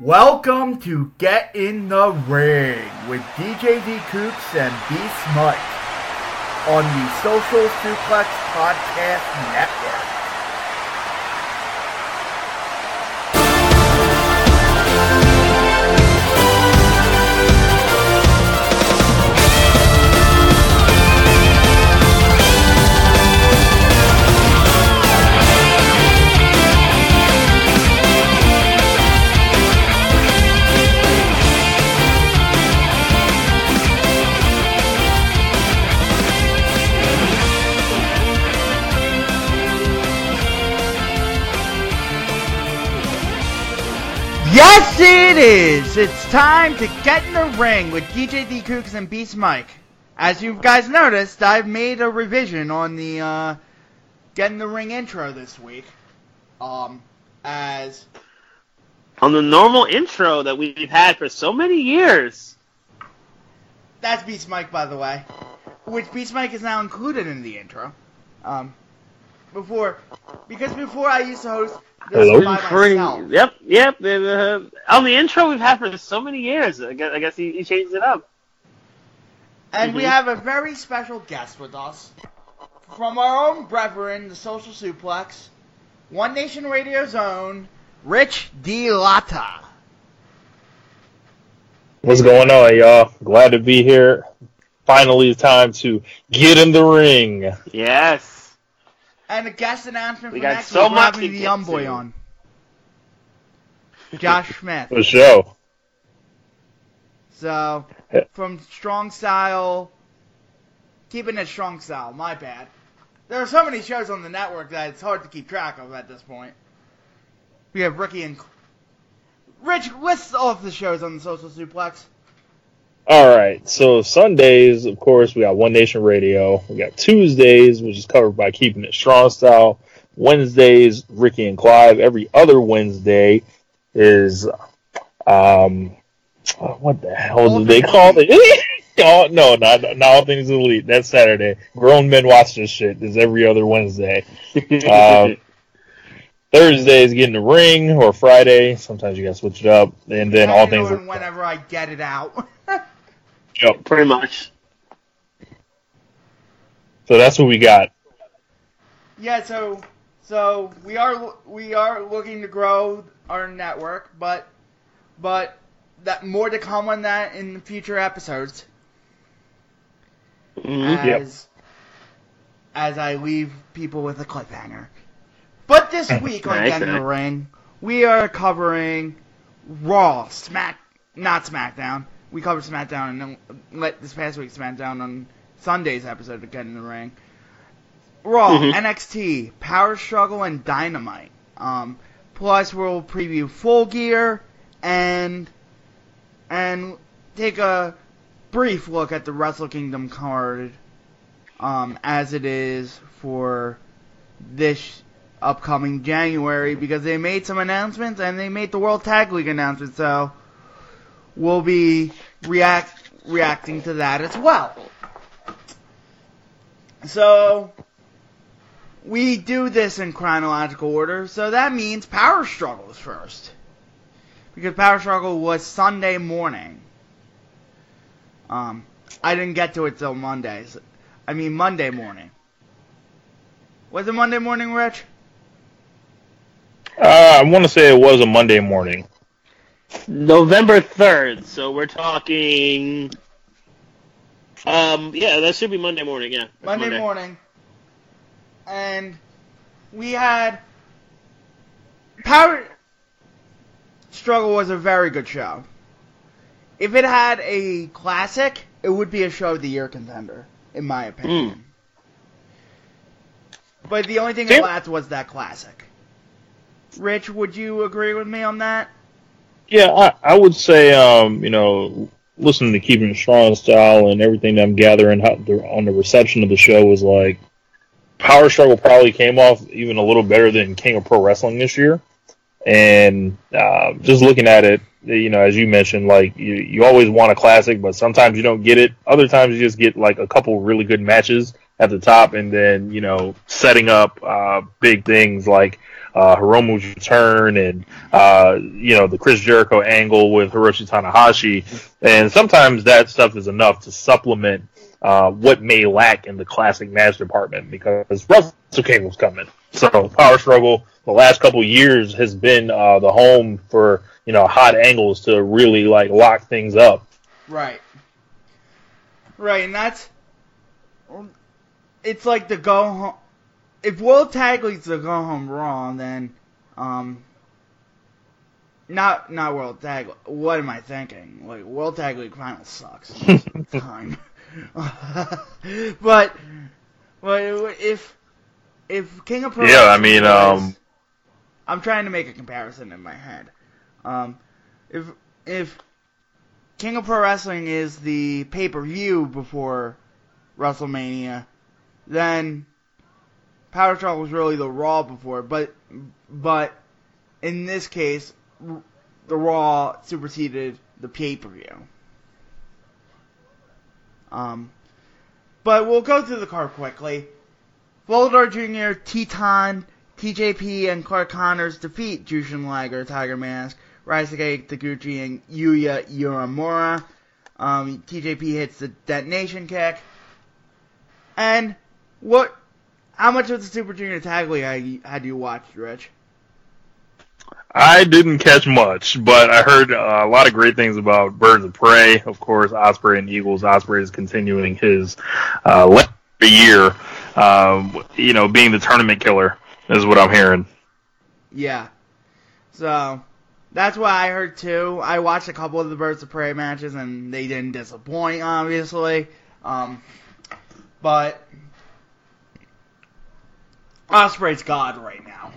Welcome to Get in the Ring with DJ D Coops and Beast Mike on the Social Suplex Podcast Network. Yes, it is! It's time to get in the ring with DJ D Cooks and Beast Mike. As you guys noticed, I've made a revision on the Get in the Ring intro this week. As on the normal intro that we've had for so many years. That's Beast Mike, by the way. Which Beast Mike is now included in the intro. Before I used to host this by myself. Yep. On the intro we've had for so many years. I guess he changed it up. And we have a very special guest with us. From our own brethren, the Social Suplex, One Nation Radio's own, Rich D. Latta. What's going on, y'all? Glad to be here. Finally, it's time to get in the ring. Yes. And a guest announcement we for got next so week, we're much having to the young boy to. on. Josh Smith. For sure. So, from Strong Style, keeping it Strong Style, my bad. There are so many shows on the network that it's hard to keep track of at this point. We have Ricky and... Rich, list off the shows on the Social Suplex. Alright, so Sundays, of course, we got One Nation Radio. We got Tuesdays, which is covered by Keeping It Strong Style. Wednesdays, Ricky and Clive. Every other Wednesday is, what the hell did they call it? Oh, no, not All Things Elite. That's Saturday. Grown men watch this shit. It's every other Wednesday. Thursday is Getting the Ring, or Friday. Sometimes you gotta switch it up. And then All Things... whenever I get it out. Yep. Pretty much. So that's what we got. Yeah, so we are looking to grow our network, but that more to come on that in future episodes. As I leave people with a cliffhanger. But this week on Get in the Ring, we are covering Raw, not SmackDown. We covered SmackDown and this past week's SmackDown on Sunday's episode of Get in the Ring. Raw, NXT, Power Struggle, and Dynamite. Plus, we'll preview Full Gear and take a brief look at the Wrestle Kingdom card as it is for this upcoming January, because they made some announcements and they made the World Tag League announcement, so we'll be reacting to that as well. So, we do this in chronological order, so that means Power Struggle is first. Because Power Struggle was Sunday morning. I didn't get to it till Monday morning. Was it Monday morning, Rich? I want to say it was a Monday morning. November 3rd, so we're talking... that should be Monday morning, yeah. Monday morning. And we had... Power Struggle was a very good show. If it had a classic, it would be a show of the year contender, in my opinion. But the only thing that lacked was that classic. Rich, would you agree with me on that? Yeah, I would say, listening to Keeping It Strong Style and everything that I'm gathering on the reception of the show was like, Power Struggle probably came off even a little better than King of Pro Wrestling this year. And just looking at it, as you mentioned, like, you always want a classic, but sometimes you don't get it. Other times you just get, like, a couple really good matches at the top, and then, setting up big things like Hiromu's return and, the Chris Jericho angle with Hiroshi Tanahashi. And sometimes that stuff is enough to supplement what may lack in the classic match department because Wrestle Kingdom's coming. So Power Struggle the last couple of years has been the home for, hot angles to really lock things up. Right. Right, and it's like the go home. If World Tag League's the go home Raw, then not World Tag League. What am I thinking? World Tag League final sucks. Time. but if King of Pro Wrestling I'm trying to make a comparison in my head. If King of Pro Wrestling is the pay-per-view before WrestleMania, then Power Struggle was really the Raw before. But in this case, the Raw superseded the pay-per-view. But we'll go through the card quickly. Volador Jr., Teton, TJP, and Clark Connors defeat Jushin Liger, Tiger Mask, Ryusuke Taguchi, and Yuya Uemura. TJP hits the detonation kick. And how much of the Super Junior Tag League had you watched, Rich? I didn't catch much, but I heard a lot of great things about Birds of Prey. Of course, Ospreay and Eagles. Ospreay is continuing his year, being the tournament killer is what I'm hearing. Yeah. So, that's what I heard too. I watched a couple of the Birds of Prey matches, and they didn't disappoint, obviously. But Ospreay's God right now.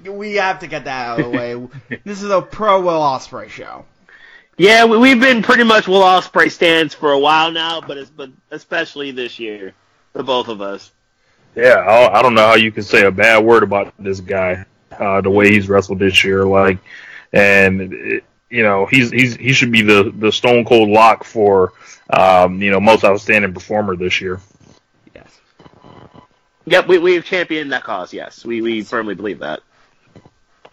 We have to get that out of the way. This is a pro Will Ospreay show. Yeah, we've been pretty much Will Ospreay stands for a while now, but especially this year, the both of us. Yeah, I don't know how you can say a bad word about this guy, the way he's wrestled this year. He should be the Stone Cold Lock for most outstanding performer this year. Yes. Yep, we've championed that cause. Yes, we firmly believe that.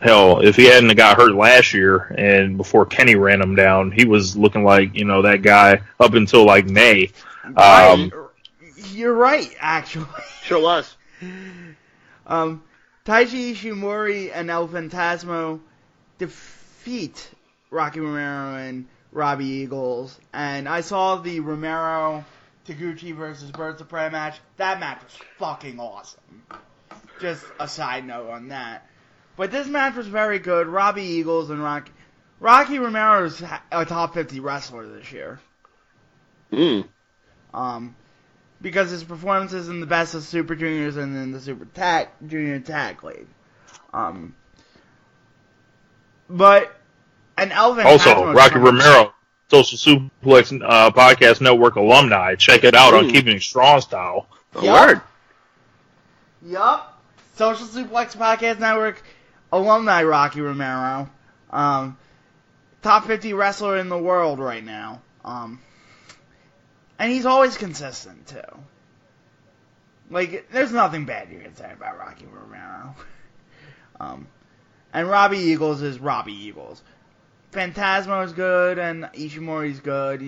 Hell, if he hadn't got hurt last year and before Kenny ran him down, he was looking like, that guy up until May. You're right, actually. Sure was. Taiji Ishimori and El Phantasmo defeat Rocky Romero and Robbie Eagles. And I saw the Romero Taguchi versus Birds of Prey match. That match was fucking awesome. Just a side note on that. But this match was very good. Robbie Eagles and Rocky Romero is a top 50 wrestler this year. Because his performances in the Best of Super Juniors and in the Junior Tag League. And Elvin also, Rocky Romero, Social Suplex Podcast Network alumni. Check it out on Keeping It Strong Style. Word. Yup. Social Suplex Podcast Network alumni Rocky Romero. Top 50 wrestler in the world right now. And he's always consistent, too. There's nothing bad you can say about Rocky Romero. And Robbie Eagles is Robbie Eagles. Phantasmo's good, and Ishimori's good,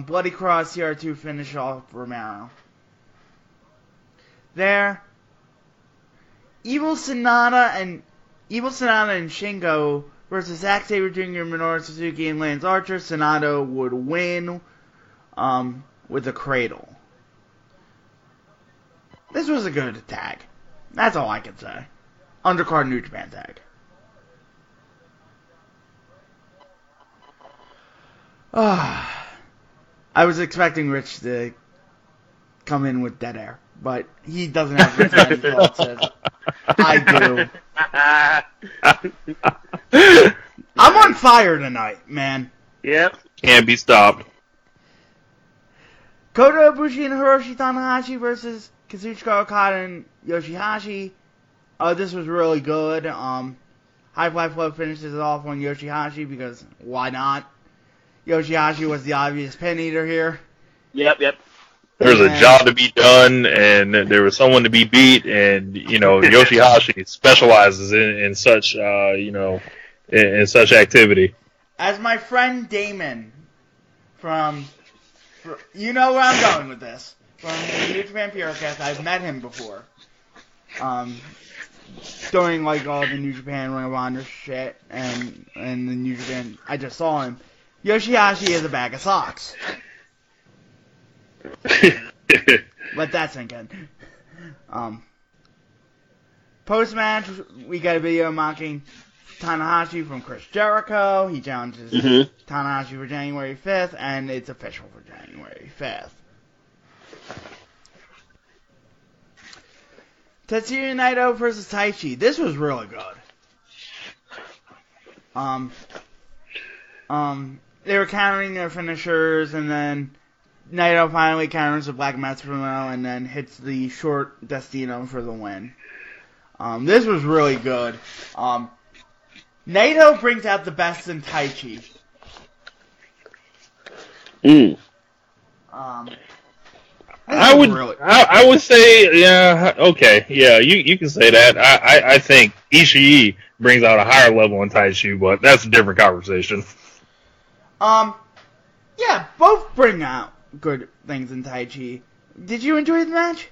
Bloody Cross CR2 finish off Romero. There, Evil Sonata and Shingo versus Zack Sabre Jr., Minoru Suzuki, and Lance Archer. Sonata would win with a cradle. This was a good tag. That's all I can say. Undercard New Japan tag. I was expecting Rich to come in with dead air, but he doesn't have as many thoughts as I do. I'm on fire tonight, man. Yep. Can't be stopped. Kota Ibushi and Hiroshi Tanahashi versus Kazuchika Okada and Yoshihashi. This was really good. High Fly Flow finishes it off on Yoshihashi because why not? Yoshihashi was the obvious pin eater here. Yep. There's a job to be done, and there was someone to be beat, and Yoshihashi specializes in such in such activity. As my friend Damon you know where I'm going with this, from the New Japan Purocast, I've met him before. During like all the New Japan Ring of Honor shit and the New Japan, I just saw him. Yoshihashi is a bag of socks. Let that sink in. Post-match, we got a video mocking Tanahashi from Chris Jericho. He challenges Tanahashi for January 5th, and it's official for January 5th. Tetsuya Naito versus Taichi. This was really good. They were countering their finishers, and then Naito finally counters the Black Metronome and then hits the short Destino for the win. This was really good. Naito brings out the best in Taichi. I would say, yeah, okay, yeah, you can say that. I think Ishii brings out a higher level in Taichi, but that's a different conversation. Yeah, both bring out good things in Taichi. Did you enjoy the match?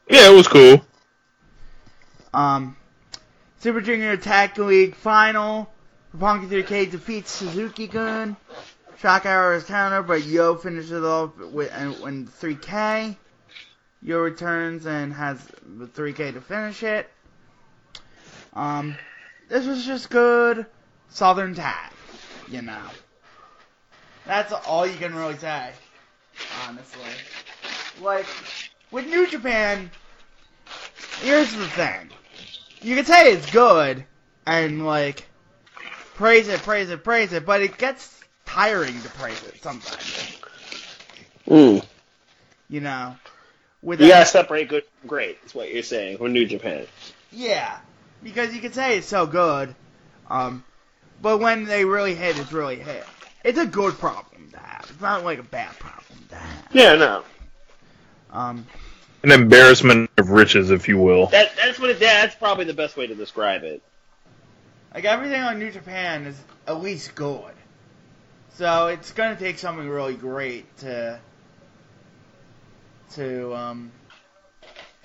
Yeah, it was cool. Super Junior Tag League Final. Roppongi 3K defeats Suzuki-gun. Shock Hour is counter, but Yo finishes it off with 3K. Yo returns and has the 3K to finish it. This was just good Southern tag, That's all you can really say, honestly. Like, with New Japan, here's the thing. You can say it's good, and, praise it, but it gets tiring to praise it sometimes. You gotta separate good from great, is what you're saying, with New Japan. Yeah, because you can say it's so good, but when they really hit, it's really hit. It's a good problem to have. It's not like a bad problem to have. Yeah, no. An embarrassment of riches, if you will. That's probably the best way to describe it. Like, everything on New Japan is at least good. So it's gonna take something really great to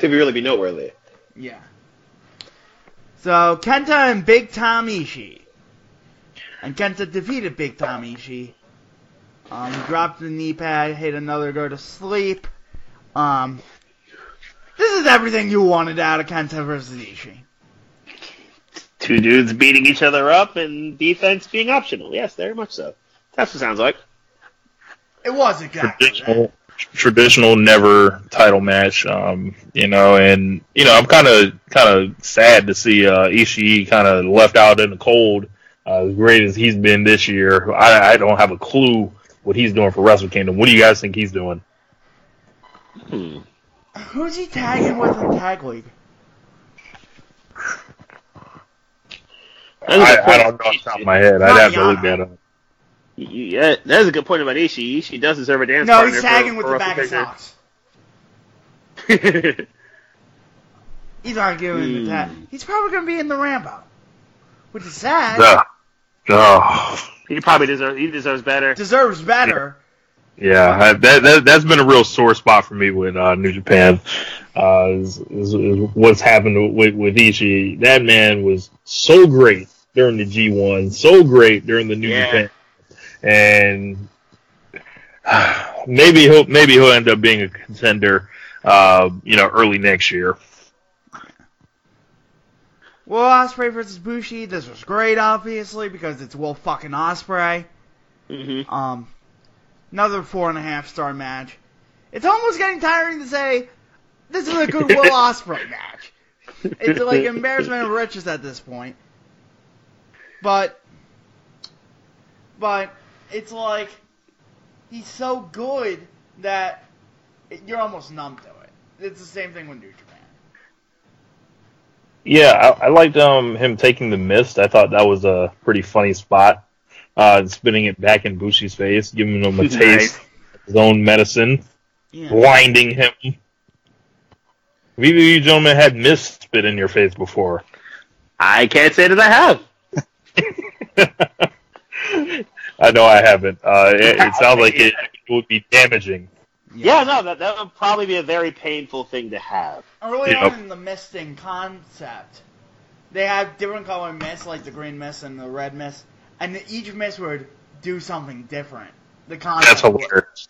really be noteworthy. Yeah. So Kenta and Big Tom Ishii. And Kenta defeated Big Tom Ishii. He dropped the knee pad, hit another go to sleep. This is everything you wanted out of Kenta versus Ishii. Two dudes beating each other up and defense being optional. Yes, very much so. That's what it sounds like. It was exactly traditional never title match, and I'm kind of sad to see Ishii kind of left out in the cold. As great as he's been this year, I don't have a clue what he's doing for Wrestle Kingdom. What do you guys think he's doing? Who's he tagging with in Tag League? I don't know off the top of my head. I'd have to look that up. Yeah, that's a good point about Ishii. Ishii does deserve a dance partner. No, he's for tagging with the bag of socks. He's not giving the tag. He's probably going to be in the Rambo, which is sad. He probably deserves better. Deserves better. Yeah, that's been a real sore spot for me with New Japan. Is what's happened with Ishii. That man was so great during the G1, so great during the New Japan, and maybe he'll end up being a contender, early next year. Will Ospreay versus Bushi. This was great, obviously, because it's Will fucking Ospreay. Another 4.5-star match. It's almost getting tiring to say this is a good Will Ospreay match. It's like embarrassment of riches at this point. But it's like he's so good that you're almost numb to it. It's the same thing with New Japan. Yeah, I liked him taking the mist. I thought that was a pretty funny spot. Spinning it back in Bushi's face, giving him a taste of his own medicine, blinding him. Have either of you gentlemen had mist spit in your face before? I can't say that I have. I know I haven't. It sounds like it would be damaging. Yeah, no, that would probably be a very painful thing to have. Early on in the misting concept, they have different color mists, like the green mist and the red mist, and each mist would do something different. The concept. That's hilarious.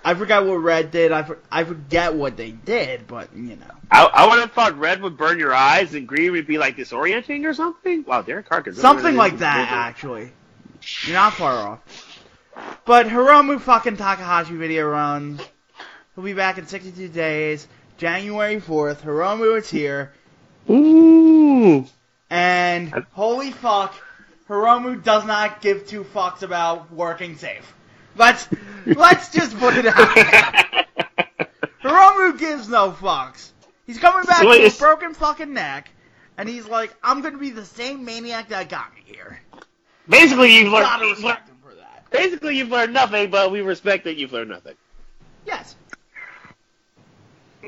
I forgot what red did. I forget what they did, but you know. I would have thought red would burn your eyes and green would be like disorienting or something. Wow, Derek Carr could something like that, actually. You're not far off. But Hiromu fucking Takahashi video runs. He'll be back in 62 days, January 4th. Hiromu is here. Ooh. And holy fuck, Hiromu does not give two fucks about working safe. Let's just put it out there. Hiromu gives no fucks. He's coming back with a broken fucking neck, and he's like, I'm gonna be the same maniac that got me here. Basically, you've learned. Gotta respect him for that. Basically, you've learned nothing, but we respect that you've learned nothing. Yes.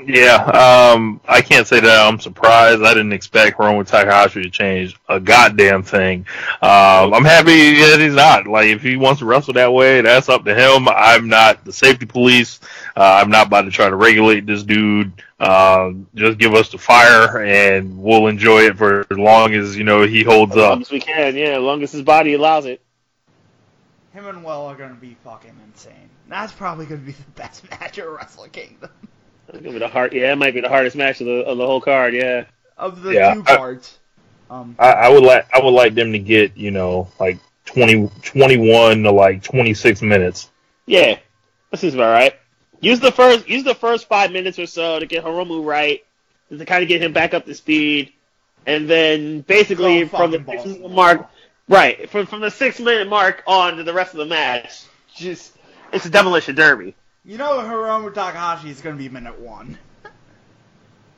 Yeah, I can't say that I'm surprised. I didn't expect Hiromu Takahashi to change a goddamn thing. I'm happy that he's not. Like, if he wants to wrestle that way, that's up to him. I'm not the safety police. I'm not about to try to regulate this dude. Just give us the fire, and we'll enjoy it for as long as, he holds up. As long as we can, yeah, as long as his body allows it. Him and Will are going to be fucking insane. That's probably going to be the best match of Wrestle Kingdom. It's gonna be it might be the hardest match of the whole card, yeah. Of the two parts. I would like them to get, like 21 to like 26 minutes. Yeah. That seems about right. Use the first 5 minutes or so to get Hiromu right, to kind of get him back up to speed, and then basically from the 6 minute mark, right, from the 6 minute mark on to the rest of the match, it's a demolition derby. You know Hiromu Takahashi is going to be minute 1.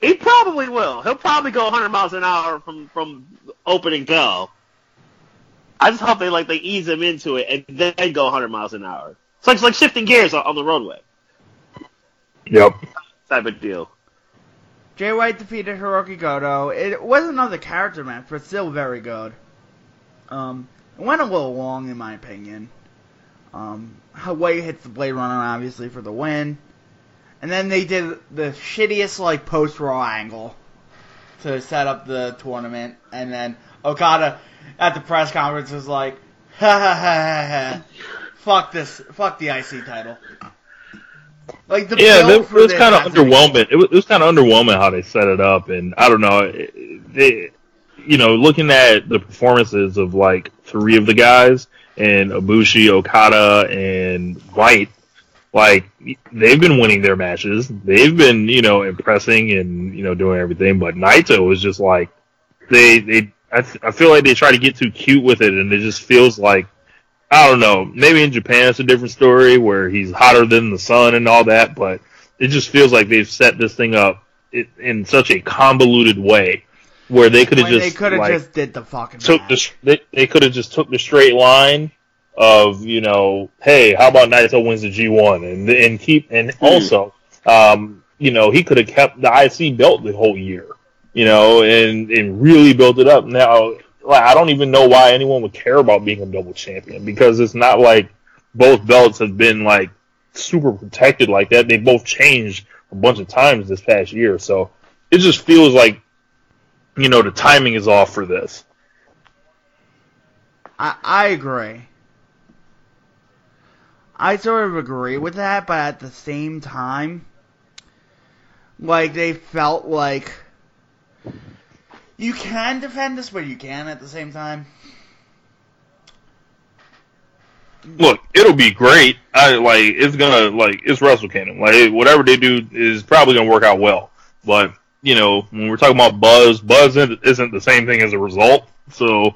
He probably will. He'll probably go 100 miles an hour from opening bell. I just hope they ease him into it and then go 100 miles an hour. It's like shifting gears on the roadway. Yep. Type of deal. Jay White defeated Hiroki Goto. It was another character match, but still very good. It went a little long, in my opinion. White hits the Blade Runner, obviously, for the win. And then they did the shittiest, post-Raw angle to set up the tournament. And then Okada, at the press conference, was like, ha ha ha ha ha. Fuck the IC title. It was kind of underwhelming. It was kind of underwhelming how they set it up. And I don't know, looking at the performances of, 3 of the guys, and Ibushi, Okada, and White, they've been winning their matches. They've been, impressing and, doing everything. But Naito was just I feel like they try to get too cute with it, and it just feels like, I don't know, maybe in Japan it's a different story where he's hotter than the sun and all that, but it just feels like they've set this thing up in such a convoluted way. Where they could have just did the fucking match. They could have just took the straight line of, hey, how about Naito wins the G1 and also he could have kept the IC belt the whole year, and really built it up. Now, I don't even know why anyone would care about being a double champion, because it's not like both belts have been super protected like that. They both changed a bunch of times this past year, so it just feels like the timing is off for this. I agree. I sort of agree with that, but at the same time, they felt like you can defend this, but you can at the same time. Look, it'll be great. It's Wrestle Kingdom. Whatever they do is probably gonna work out well. But when we're talking about buzz isn't the same thing as a result. So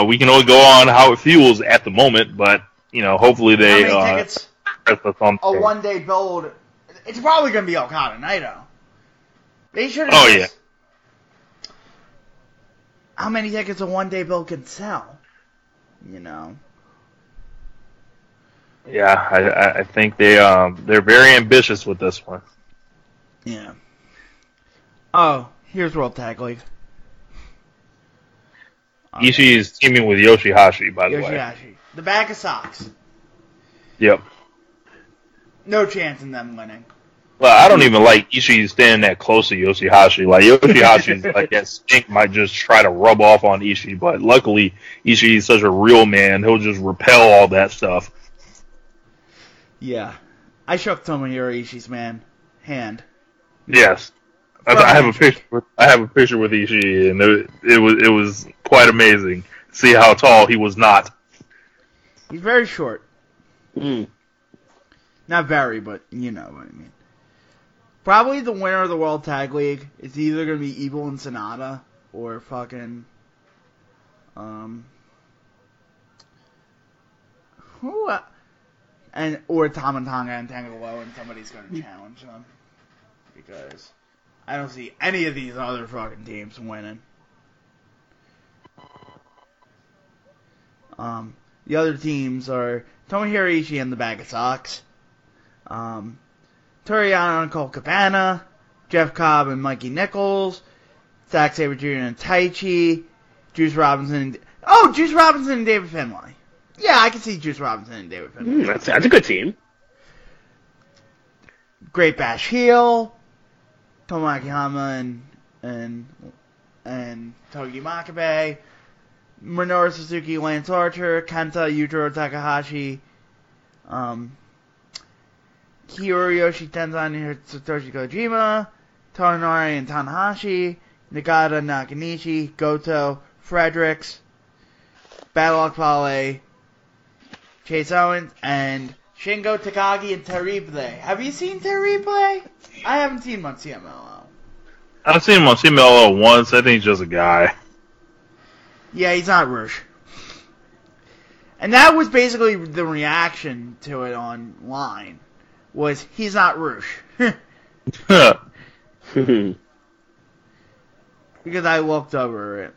we can only go on how it feels at the moment. But hopefully they tickets a one-day build. It's probably going to be Okada Naito. They should have. Oh yeah. How many tickets a one-day build can sell? Yeah, I think they're very ambitious with this one. Yeah. Oh, here's World Tag League. Okay. Ishii is teaming with Yoshihashi, by the way. Yoshihashi. The bag of socks. Yep. No chance in them winning. Well, I don't even like Ishii standing that close to Yoshihashi. Like, Yoshihashi's like that stink might just try to rub off on Ishii, but luckily Ishii is such a real man, he'll just repel all that stuff. Yeah. I shook Tomohiro Ishii's hand. Yes. I have a picture. I have a picture with Ishii, and it was quite amazing. See how tall he was not. He's very short. Mm. Not very, but you know what I mean. Probably the winner of the World Tag League is either going to be Evil and Sonata or fucking or Tama Tonga and Tangaloa, and somebody's going to challenge them, because I don't see any of these other fucking teams winning. The other teams are Tomohiro Ishii and the Bag of Socks, Toriano and Colt Cabana, Jeff Cobb and Mikey Nichols, Zack Sabre Jr. and Taichi, Juice Robinson and David Finlay. Yeah, I can see Juice Robinson and David Finlay. That's a good team. Great Bash Heel, Tomoaki Hama and Togi Makabe, Minoru Suzuki, Lance Archer, Kenta, Yujiro Takahashi, Hiroyoshi Tenzan and Satoshi Kojima, Tonari and Tanahashi, Nagata, Nakanishi, Goto, Fredericks, Battle Fale, Chase Owens, and Shingo Takagi and Terrible. Have you seen Terrible? I haven't seen him on CMLL. I've seen him on CMLL once. I think he's just a guy. Yeah, he's not Rush. And that was basically the reaction to it online. Was he's not Rush. Because I looked over it.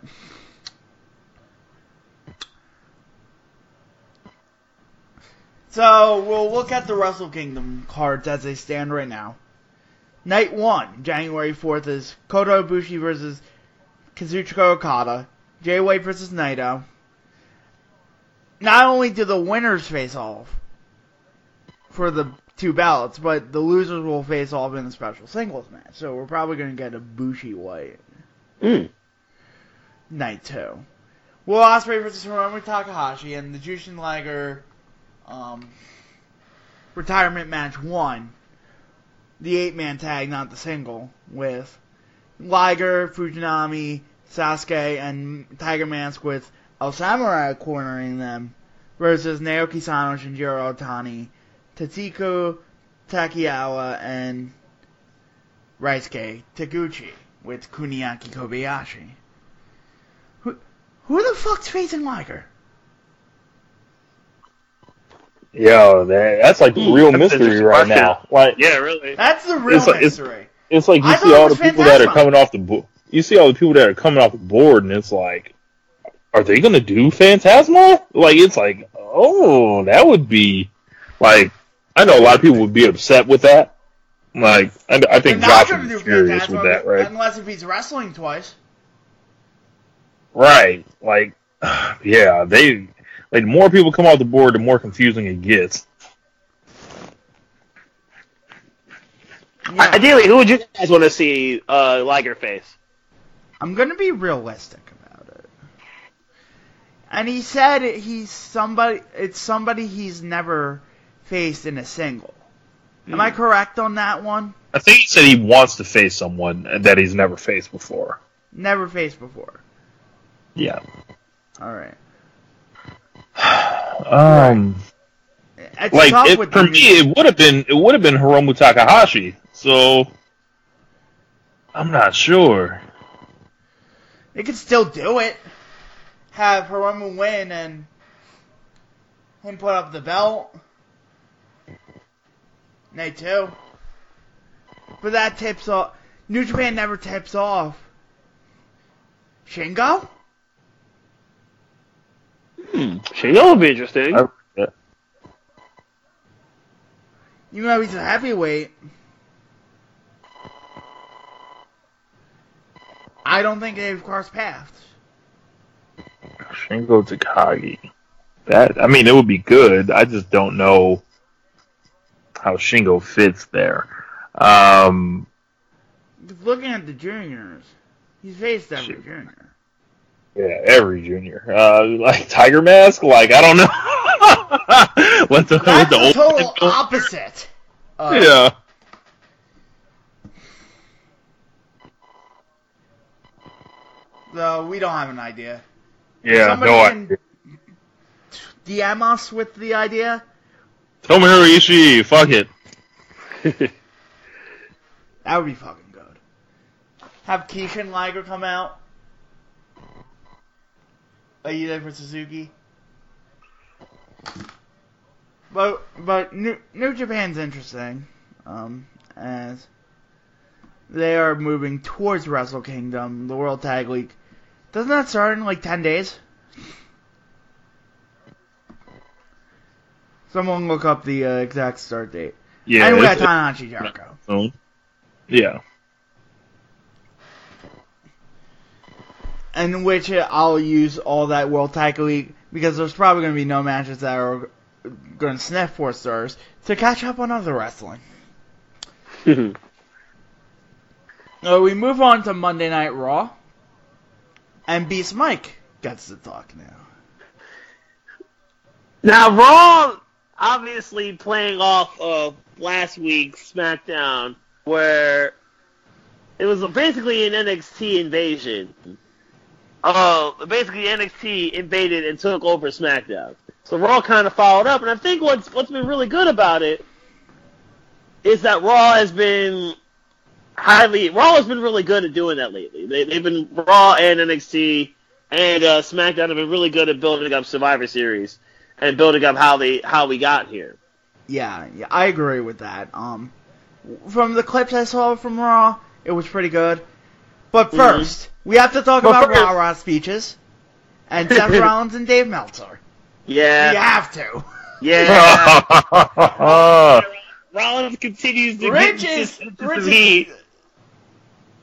So, we'll look at the Wrestle Kingdom cards as they stand right now. Night 1, January 4th, is Kota Ibushi versus Kazuchika Okada. Jay White versus Naito. Not only do the winners face off for the 2 ballots, but the losers will face off in a special singles match. So we're probably going to get a Bushi White. Night 2. Will Ospreay versus Hiromu Takahashi, and the Jushin Liger retirement match 1. The 8-man tag, not the single, with Liger, Fujinami, Sasuke, and Tiger Mask with El Samurai cornering them, versus Naoki Sano, Shinjiro Otani, Tetsuko Takiyawa, and Raisuke Taguchi with Kuniaki Kobayashi. Who the fuck's facing Liger? Yo, that's like the real mystery right now. Like, yeah, really. That's the real mystery. It's like you see all the people that are coming off the board. You see all the people that are coming off the board, and it's like, are they gonna do Phantasma? Like, it's like, oh, that would be like. I know a lot of people would be upset with that. Like, I think Josh would be furious with that, right? Unless if he's wrestling twice. Right. Like, yeah, the more people come off the board, the more confusing it gets. Yeah. Ideally, who would you guys want to see Liger face? I'm going to be realistic about it. And he said it's somebody he's never faced in a single. Am I correct on that one? I think he said he wants to face someone that he's never faced before. Never faced before. Yeah. All right. For me, it would have been Hiromu Takahashi. So I'm not sure. They could still do it. Have Hiromu win and him put up the belt. Night 2. But that tips off. New Japan never tips off. Shingo? Shingo would be interesting. Even though he's a heavyweight, I don't think they've crossed paths. Shingo Takagi. It would be good. I just don't know how Shingo fits there. Looking at the juniors, he's faced every junior. Yeah, every junior. Like Tiger Mask? Like, I don't know. That's the total opposite. Yeah. So, we don't have an idea. Yeah, no idea. DM us with the idea? Tomohiro Ishii, fuck it. That would be fucking good. Have Keisha Liger come out. Aida for Suzuki. But New Japan's interesting, as they are moving towards Wrestle Kingdom, the World Tag League. Doesn't that start in like 10 days? Someone look up the exact start date. Yeah, and we got Tanahashi Jericho. Yeah. In which I'll use all that World Tag League, because there's probably going to be no matches that are going to sniff 4 stars, to catch up on other wrestling. We move on to Monday Night Raw, and Beast Mike gets to talk now. Now, Raw, obviously playing off of last week's SmackDown, where it was basically an NXT invasion. Basically NXT invaded and took over SmackDown. So Raw kind of followed up, and I think what's been really good about it is that Raw has been really good at doing that lately. They've been Raw and NXT and SmackDown have been really good at building up Survivor Series and building up how we got here. Yeah, I agree with that. From the clips I saw from Raw, it was pretty good. But first, we have to talk about Raw speeches and Seth Rollins and Dave Meltzer. Yeah. We have to. Yeah. Rollins continues to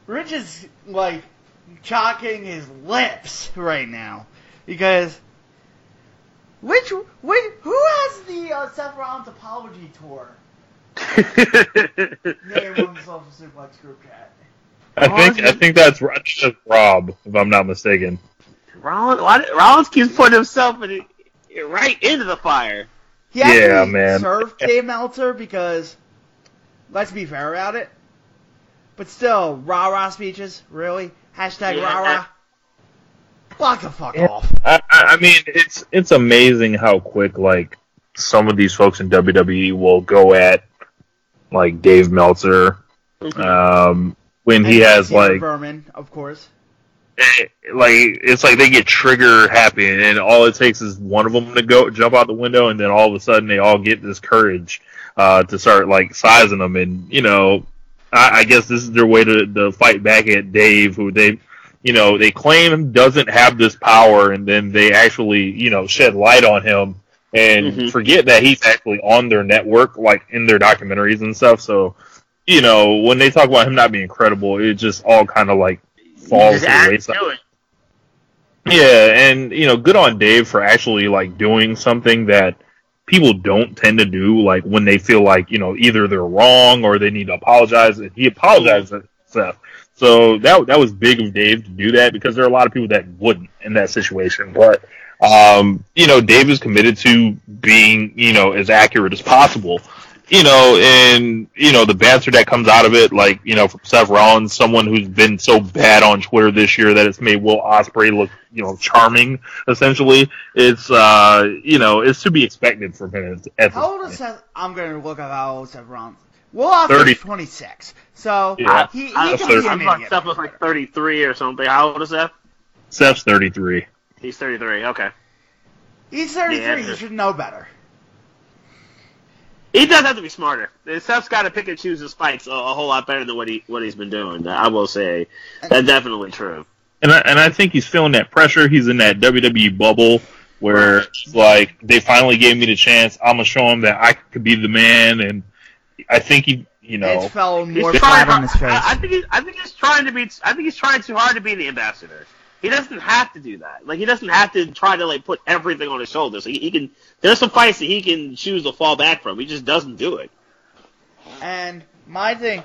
Rich is like chalking his lips right now because who has the Seth Rollins apology tour? Name himself a Suplex group chat. I think that's Rob, if I'm not mistaken. Rollins keeps putting himself right into the fire. He actually served Dave Meltzer because, let's be fair about it, but still, rah-rah speeches, really? Hashtag rah-rah? Block the fuck off. I mean, it's amazing how quick, like, some of these folks in WWE will go at, like, Dave Meltzer, when he has, like... Berman, of course. It's like they get trigger happy, and all it takes is one of them to go jump out the window, and then all of a sudden they all get this courage to start like sizing them. And I guess this is their way to fight back at Dave, who they claim doesn't have this power, and then they actually shed light on him and forget that he's actually on their network, like in their documentaries and stuff. So when they talk about him not being credible, it just all kind of like falls to the wayside. Yeah, and good on Dave for actually like doing something that people don't tend to do, like when they feel like either they're wrong or they need to apologize. And he apologized to Seth, so that was big of Dave to do that, because there are a lot of people that wouldn't in that situation. But Dave is committed to being as accurate as possible. And the banter that comes out of it, like, from Seth Rollins, someone who's been so bad on Twitter this year that it's made Will Ospreay look, charming, essentially. It's, it's to be expected from him. How old is Seth? I'm going to look at how old Seth Rollins is. Will Ospreay is 26. So, yeah. he can be an idiot. Seth was like 33 or something. How old is Seth? Seth's 33. He's 33, okay. He's 33, he should know better. He does have to be smarter. Seth's got to pick and choose his fights a whole lot better than what he's been doing. I will say that's definitely true. And I think he's feeling that pressure. He's in that WWE bubble where it's like they finally gave me the chance. I'm gonna show him that I could be the man, and I think he, you know, it fell more flat on his face. I think he's trying too hard to be the ambassador. He doesn't have to do that. Like, he doesn't have to try to, like, put everything on his shoulders. He can. There's some fights that he can choose to fall back from. He just doesn't do it. And my thing,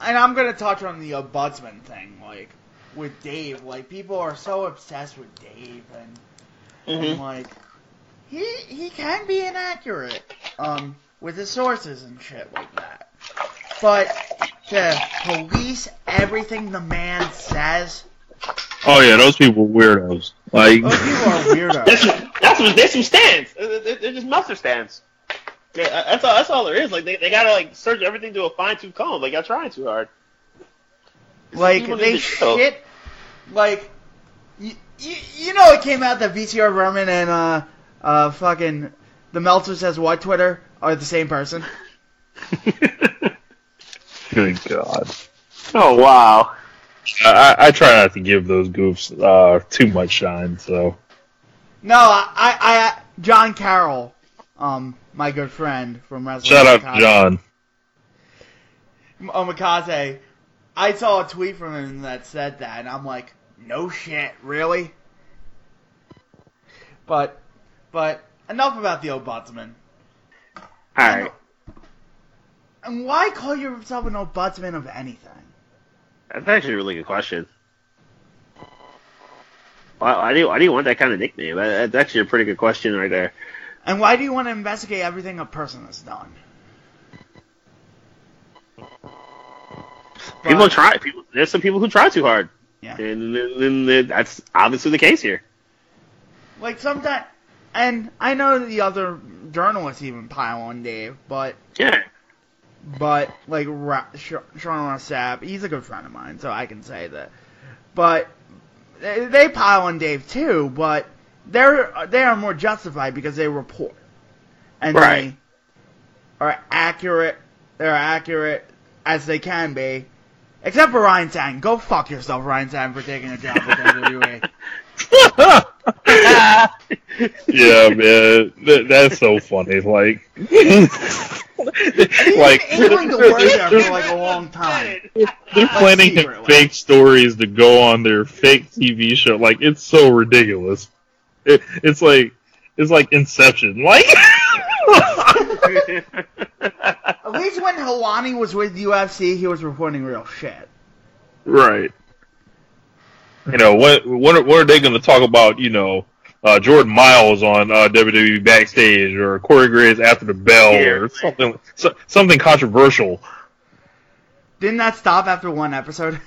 and I'm gonna touch on the ombudsman thing, like with Dave. Like, people are so obsessed with Dave, and like he can be inaccurate with his sources and shit like that. But to police everything the man says. Oh yeah, those people are weirdos. Like, those people are weirdos. They're some stands. They're just mustard stands. Yeah, that's all there is. Like, they gotta, like, search everything to a fine-tooth comb. Like, y'all trying too hard. Like, they shit. Like, you know, it came out that VCR Vermin and fucking the Meltzer Says What Twitter are the same person. Good God. Oh wow. I try not to give those goofs too much shine, so. No, I John Carroll, my good friend from Wrestling. Shout out to John. Omakase. I saw a tweet from him that said that, and I'm like, no shit, really? But enough about the ombudsman. Alright. And why call yourself an ombudsman of anything? That's actually a really good question. Why do you want that kind of nickname? That's actually a pretty good question right there. And why do you want to investigate everything a person has done? There's some people who try too hard. Yeah. And that's obviously the case here. Like, sometimes, and I know the other journalists even pile on Dave, but... Yeah. But, like, Sean Rossap, he's a good friend of mine, so I can say that. But they pile on Dave too, but they are more justified because they report. And right. They are accurate. They're accurate as they can be. Except for Ryan Satin. Go fuck yourself, Ryan Satin, for taking a job with WWE. Yeah, man. That's so funny. Like, like, he's going to work there for like a long time. They're planning fake stories to go on their fake TV show. Like, it's so ridiculous. It's like Inception. Like, at least when Helwani was with UFC, he was reporting real shit. Right. You know, when are they going to talk about, you know, Jordan Miles on WWE Backstage, or Corey Graves After the Bell, or something controversial? Didn't that stop after one episode?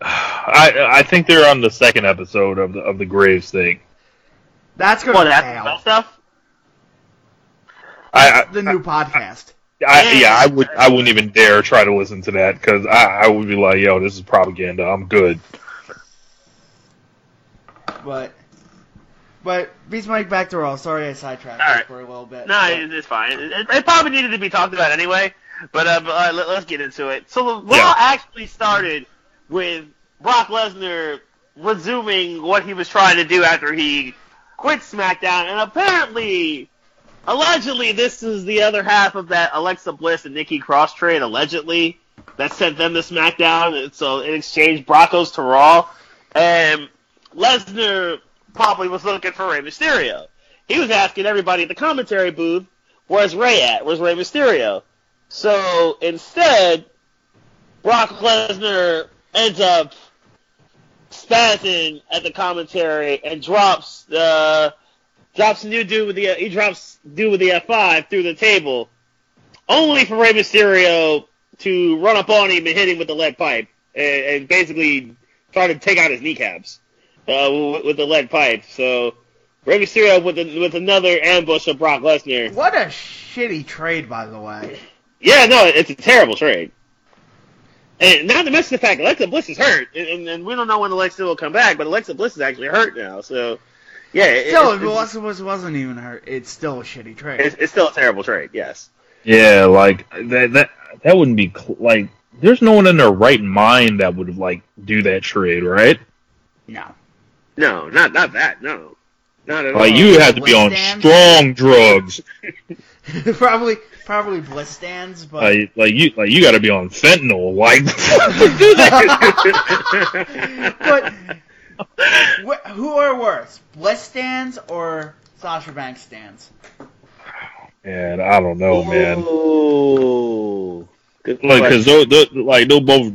I think they're on the second episode of the Graves thing. That's going to fail. Stuff? The new podcast. I wouldn't even dare try to listen to that, because I would be like, yo, this is propaganda. I'm good. But Beast Mike, back to Raw. Sorry I sidetracked for a little bit. No, it's fine. It probably needed to be talked about anyway. But let's get into it. So Raw actually started with Brock Lesnar resuming what he was trying to do after he quit SmackDown, and apparently, allegedly, this is the other half of that Alexa Bliss and Nikki Cross trade, allegedly, that sent them to SmackDown. And so in exchange, Brock goes to Raw, and Lesnar probably was looking for Rey Mysterio. He was asking everybody at the commentary booth, where's Rey at? Where's Rey Mysterio? So instead, Brock Lesnar ends up spazzing at the commentary and drops a new dude with the F5 through the table, only for Rey Mysterio to run up on him and hit him with the lead pipe and basically try to take out his kneecaps with the lead pipe. So Rey Mysterio with another ambush of Brock Lesnar. What a shitty trade, by the way. Yeah, no, it's a terrible trade. And not to mention the fact Alexa Bliss is hurt, and we don't know when Alexa will come back, but Alexa Bliss is actually hurt now, so yeah. If Alexa Bliss wasn't even hurt, it's still a shitty trade. It's still a terrible trade, yes. Yeah, like that wouldn't be like. There's no one in their right mind that would like do that trade, right? No, not that. No, not at all. Like, you have to be on strong drugs. probably Bliss stands, but you got to be on fentanyl, like. But who are worse, Bliss stands or Sasha Banks stands? And I don't know, man. Ooh. Because they'll both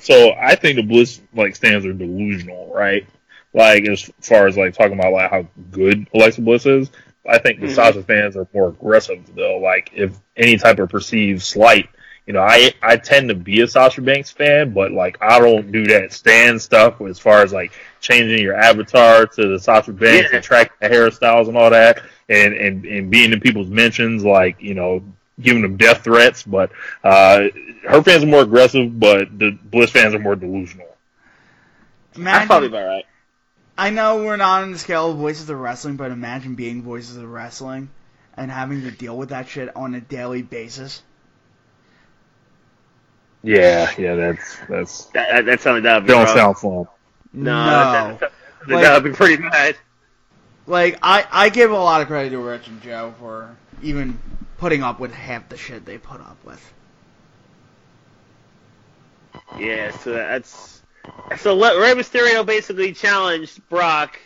so I think the Bliss stands are delusional, right? As far as talking about how good Alexa Bliss is, I think the Sasha fans are more aggressive though. If any type of perceived slight, I tend to be a Sasha Banks fan, but I don't do that stand stuff as far as changing your avatar to the Sasha Banks and tracking the hairstyles and all that, and being in people's mentions, giving them death threats. But her fans are more aggressive, but the Bliss fans are more delusional. That's probably about right. I know we're not on the scale of Voices of Wrestling, but imagine being Voices of Wrestling and having to deal with that shit on a daily basis. Yeah, that's something that would be don't sound fun. No. That would be pretty bad. I give a lot of credit to Rich and Joe for even putting up with half the shit they put up with. Yeah, so Rey Mysterio basically challenged Brock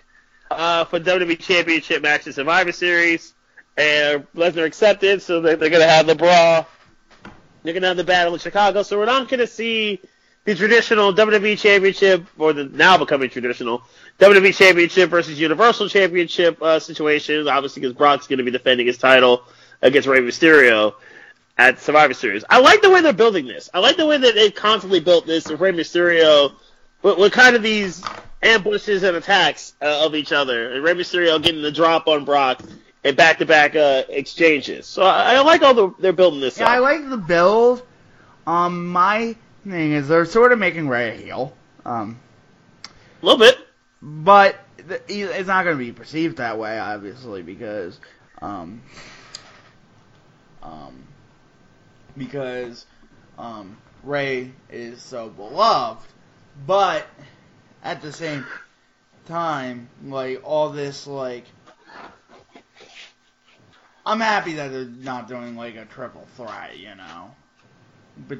for WWE Championship match in Survivor Series, and Lesnar accepted, so they're going to have the brawl. They're going to have the battle in Chicago, so we're not going to see the traditional WWE Championship, or the now becoming traditional WWE Championship versus Universal Championship situation, obviously because Brock's going to be defending his title against Rey Mysterio at Survivor Series. I like the way they're building this. I like the way that they've constantly built this of Rey Mysterio with kind of these ambushes and attacks of each other, and Rey Mysterio getting the drop on Brock and back-to-back exchanges. So I like they're building this up. I like the build. My thing is they're sort of making Rey a heel. A little bit. But it's not going to be perceived that way, obviously, because Rey is so beloved. But at the same time, all this, I'm happy that they're not doing, a triple threat, But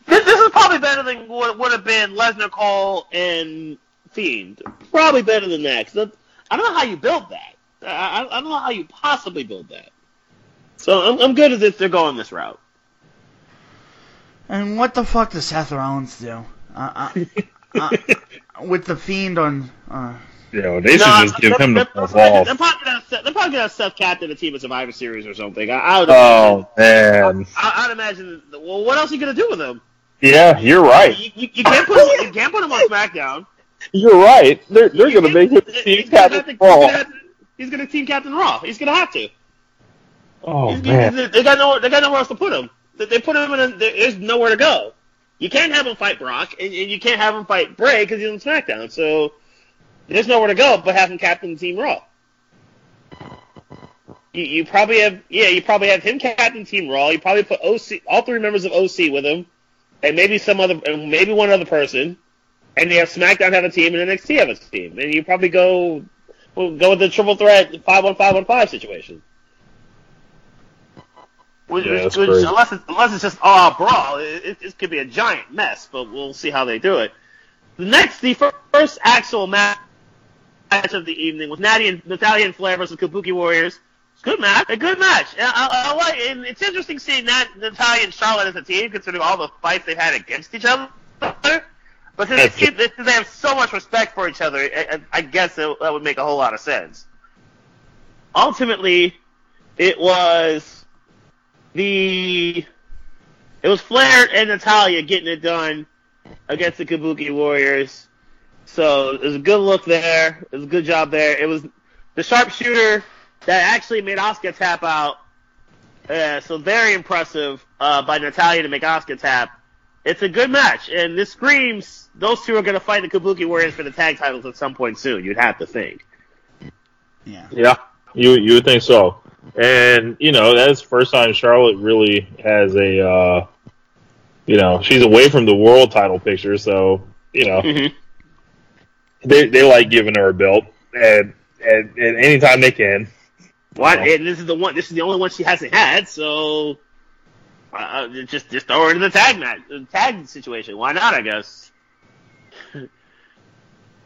this is probably better than what would have been Lesnar, Cole, and Fiend. Probably better than that. 'Cause I don't know how you build that. I don't know how you possibly build that. So I'm good if they're going this route. And what the fuck does Seth Rollins do? With the Fiend on... they should just give him the ball. They're probably going to have Seth captain a team at Survivor Series or something. I'd imagine... Well, what else are you going to do with him? Yeah, you're right. You can't put him on SmackDown. You're right. They're going to make him team captain Raw. He's going to team captain Raw. He's going to have to. Oh, man. They got nowhere else to put him. They put him in. There's nowhere to go. You can't have him fight Brock, and you can't have him fight Bray because he's on SmackDown. So there's nowhere to go but have him captain Team Raw. You probably have him captain Team Raw. You probably put all three members of OC with him, and maybe one other person, and you have SmackDown have a team and NXT have a team, and you probably go with the triple threat 5-on-5-on-5 situation. Unless it's just all-out brawl, it could be a giant mess, but we'll see how they do it. The first actual match of the evening was Natalya and Flair versus Kabuki Warriors. It's a good match. I like it. And it's interesting seeing Natalya and Charlotte as a team, considering all the fights they've had against each other. But since they have so much respect for each other, I guess that would make a whole lot of sense. Ultimately, it was Flair and Natalya getting it done against the Kabuki Warriors. So it was a good look there. It was a good job there. It was the sharpshooter that actually made Asuka tap out. So very impressive by Natalya to make Asuka tap. It's a good match, and this screams those two are going to fight the Kabuki Warriors for the tag titles at some point soon. You'd have to think. Yeah, you would think so. And, that's the first time Charlotte really has a, she's away from the world title picture, so, they like giving her a belt at any time they can. What? And this is the one. This is the only one she hasn't had. So just throw her into the tag situation. Why not? I guess.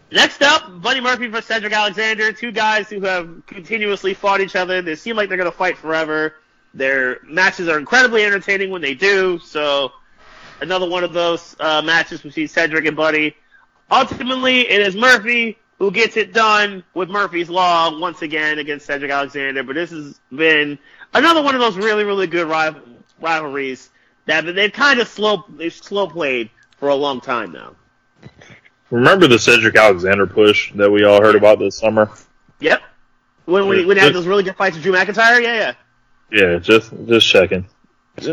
Next up, Buddy Murphy versus Cedric Alexander. Two guys who have continuously fought each other. They seem like they're going to fight forever. Their matches are incredibly entertaining when they do. So another one of those matches between Cedric and Buddy. Ultimately, it is Murphy who gets it done with Murphy's Law once again against Cedric Alexander. But this has been another one of those really, really good rivalries that they've kind of slow played for a long time now. Remember the Cedric Alexander push that we all heard about this summer? Yep. When we had those really good fights with Drew McIntyre? Yeah. Yeah, just checking. I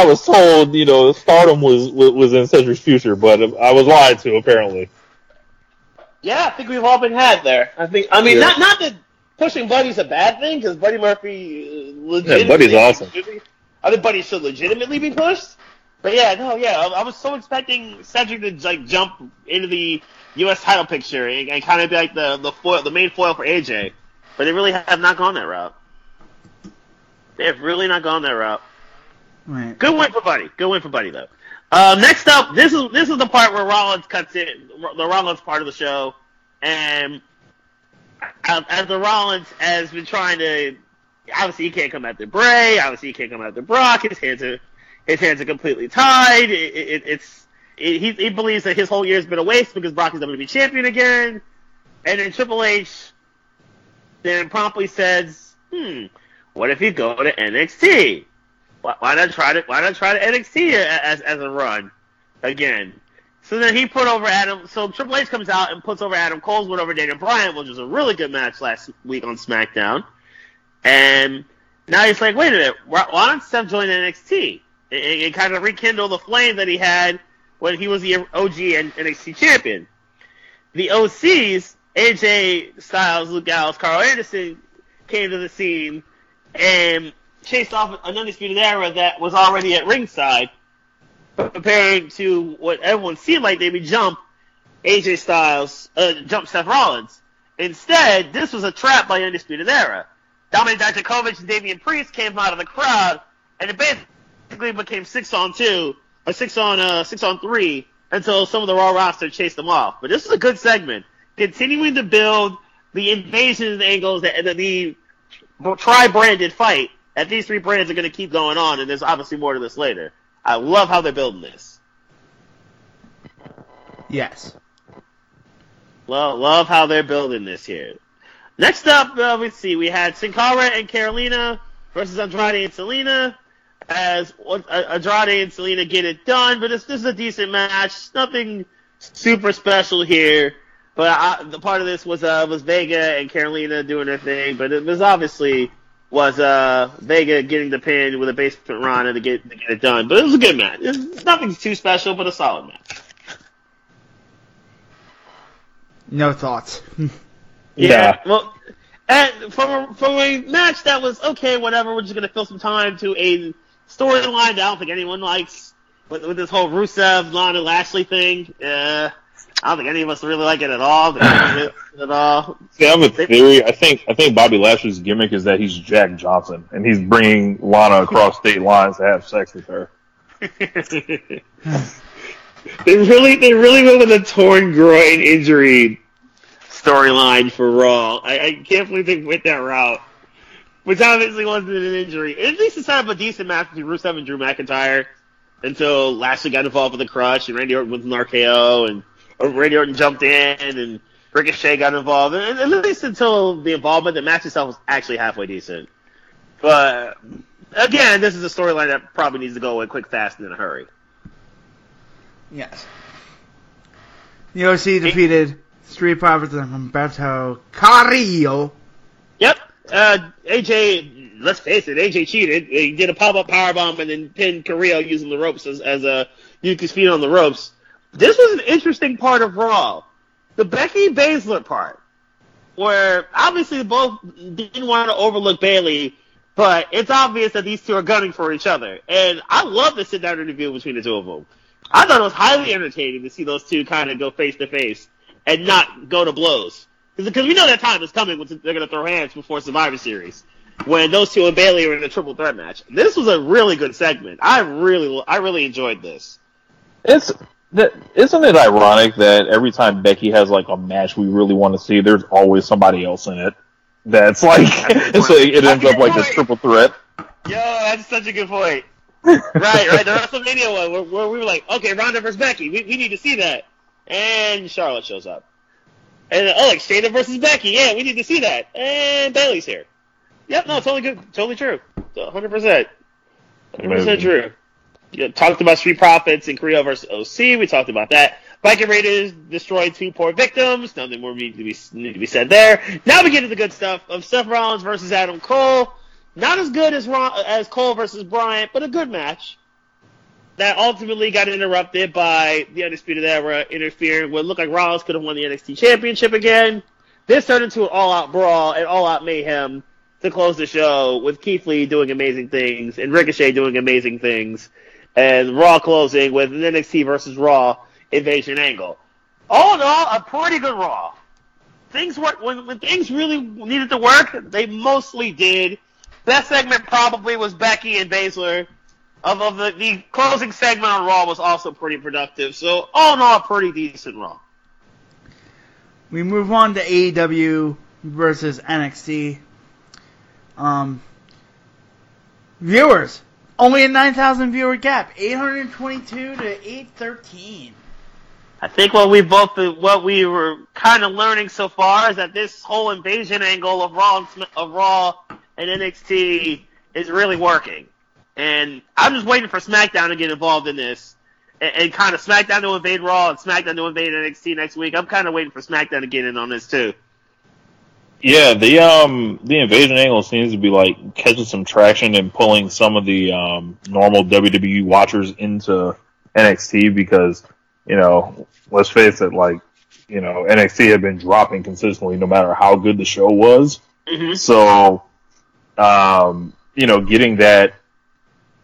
was told, Stardom was in Cedric's future, but I was lied to apparently. Yeah, I think we've all been had there. Not that pushing Buddy's a bad thing, because Buddy Murphy legitimately. Yeah, Buddy's awesome. I think Buddy should legitimately be pushed. But I was so expecting Cedric to jump into the U.S. title picture and kind of be like the main foil for AJ. But they really have not gone that route. They have really not gone that route. Right. Good win for Buddy though. Next up, this is the part where Rollins cuts in, the Rollins part of the show, and as the Rollins has been trying to. Obviously, he can't come after Bray. Obviously, he can't come after Brock. His hands are completely tied. He believes that his whole year has been a waste because Brock is WWE champion again. And then Triple H then promptly says, what if you go to NXT? Why not try to NXT as a run again? So then he put over Adam. So Triple H comes out and puts over Adam Cole's win over Daniel Bryan, which was a really good match last week on SmackDown. And now he's like, wait a minute, why don't Steph join NXT? And kind of rekindle the flame that he had when he was the OG and NXT champion. The OCs, AJ Styles, Luke Gallows, Carl Anderson, came to the scene and chased off an Undisputed Era that was already at ringside, preparing to what everyone seemed like they would jump AJ Styles, jump Seth Rollins. Instead, this was a trap by Undisputed Era. Dominic Dijakovic and Damian Priest came out of the crowd, and it basically became 6-on-2, or 6-on-3, until some of the Raw roster chased them off. But this is a good segment, continuing to build the invasion angles and the tri-branded fight that these three brands are going to keep going on, and there's obviously more to this later. I love how they're building this. Yes. Love how they're building this here. Next up, let's see, we had Sin Cara and Carolina versus Andrade and Selena. As Andrade and Selena get it done, but this is a decent match. Nothing super special here. But the part of this was Vega and Carolina doing their thing. But it was obviously Vega getting the pin with a basement Rana to get it done. But it was a good match. It's nothing too special, but a solid match. No thoughts. Yeah. Well, and from a match that was okay, whatever. We're just gonna fill some time to a storyline that I don't think anyone likes with this whole Rusev, Lana, Lashley thing. I don't think any of us really like it at all. See, I have a theory. I think Bobby Lashley's gimmick is that he's Jack Johnson, and he's bringing Lana across state lines to have sex with her. They really went with a torn groin injury storyline for Raw. I can't believe they went that route. Which obviously wasn't an injury. At least it's kind of a decent match between Rusev and Drew McIntyre until Lashley got involved with the Crush and Randy Orton with an RKO and Randy Orton jumped in and Ricochet got involved. And at least until the involvement, the match itself was actually halfway decent. But again, this is a storyline that probably needs to go away quick, fast, and in a hurry. Yes. The OC defeated Street Profits and Humberto Carrillo. Yep. AJ, let's face it, AJ cheated. He did a pop-up powerbomb and then pinned Carrillo using the ropes as Yuki's feet on the ropes. This was an interesting part of Raw. The Becky Baszler part, where obviously both didn't want to overlook Bayley, but it's obvious that these two are gunning for each other. And I love the sit-down interview between the two of them. I thought it was highly entertaining to see those two kind of go face-to-face and not go to blows. Because we know that time is coming when they're going to throw hands before Survivor Series, when those two and Bayley are in a triple threat match. This was a really good segment. I really enjoyed this. Isn't it ironic that every time Becky has like a match we really want to see, there's always somebody else in it? That's like it ends up like this triple threat. Yo, that's such a good point. right. The WrestleMania one where we were like, okay, Ronda versus Becky, we need to see that, and Charlotte shows up, and like Shayna versus Becky, yeah, we need to see that, and Bayley's here. Yep, no, totally good, totally true, 100%, 100% true. You talked about Street Profits and Creo versus OC. We talked about that. Viking Raiders destroyed 2 poor victims. Nothing more need to be said there. Now we get to the good stuff of Seth Rollins versus Adam Cole. Not as good as Cole versus Bryant, but a good match that ultimately got interrupted by the Undisputed Era interfering with looked like Rollins could have won the NXT Championship again. This turned into an all-out brawl and all-out mayhem to close the show, with Keith Lee doing amazing things and Ricochet doing amazing things, and Raw closing with an NXT versus Raw invasion angle. All in all, a pretty good Raw. Things work when things really needed to work, they mostly did. Best segment probably was Becky and Baszler. Of the closing segment on Raw was also pretty productive. So all in all, pretty decent Raw. We move on to AEW versus NXT. Viewers, only a 9,000 viewer gap, 822 to 813. I think what we were kind of learning so far is that this whole invasion angle of Raw and NXT is really working. And I'm just waiting for SmackDown to get involved in this and kind of SmackDown to invade Raw and SmackDown to invade NXT next week. I'm kind of waiting for SmackDown to get in on this too. Yeah, the invasion angle seems to be like catching some traction and pulling some of the normal WWE watchers into NXT because, you know, let's face it, like, you know, NXT had been dropping consistently no matter how good the show was. Mm-hmm. So, you know, getting that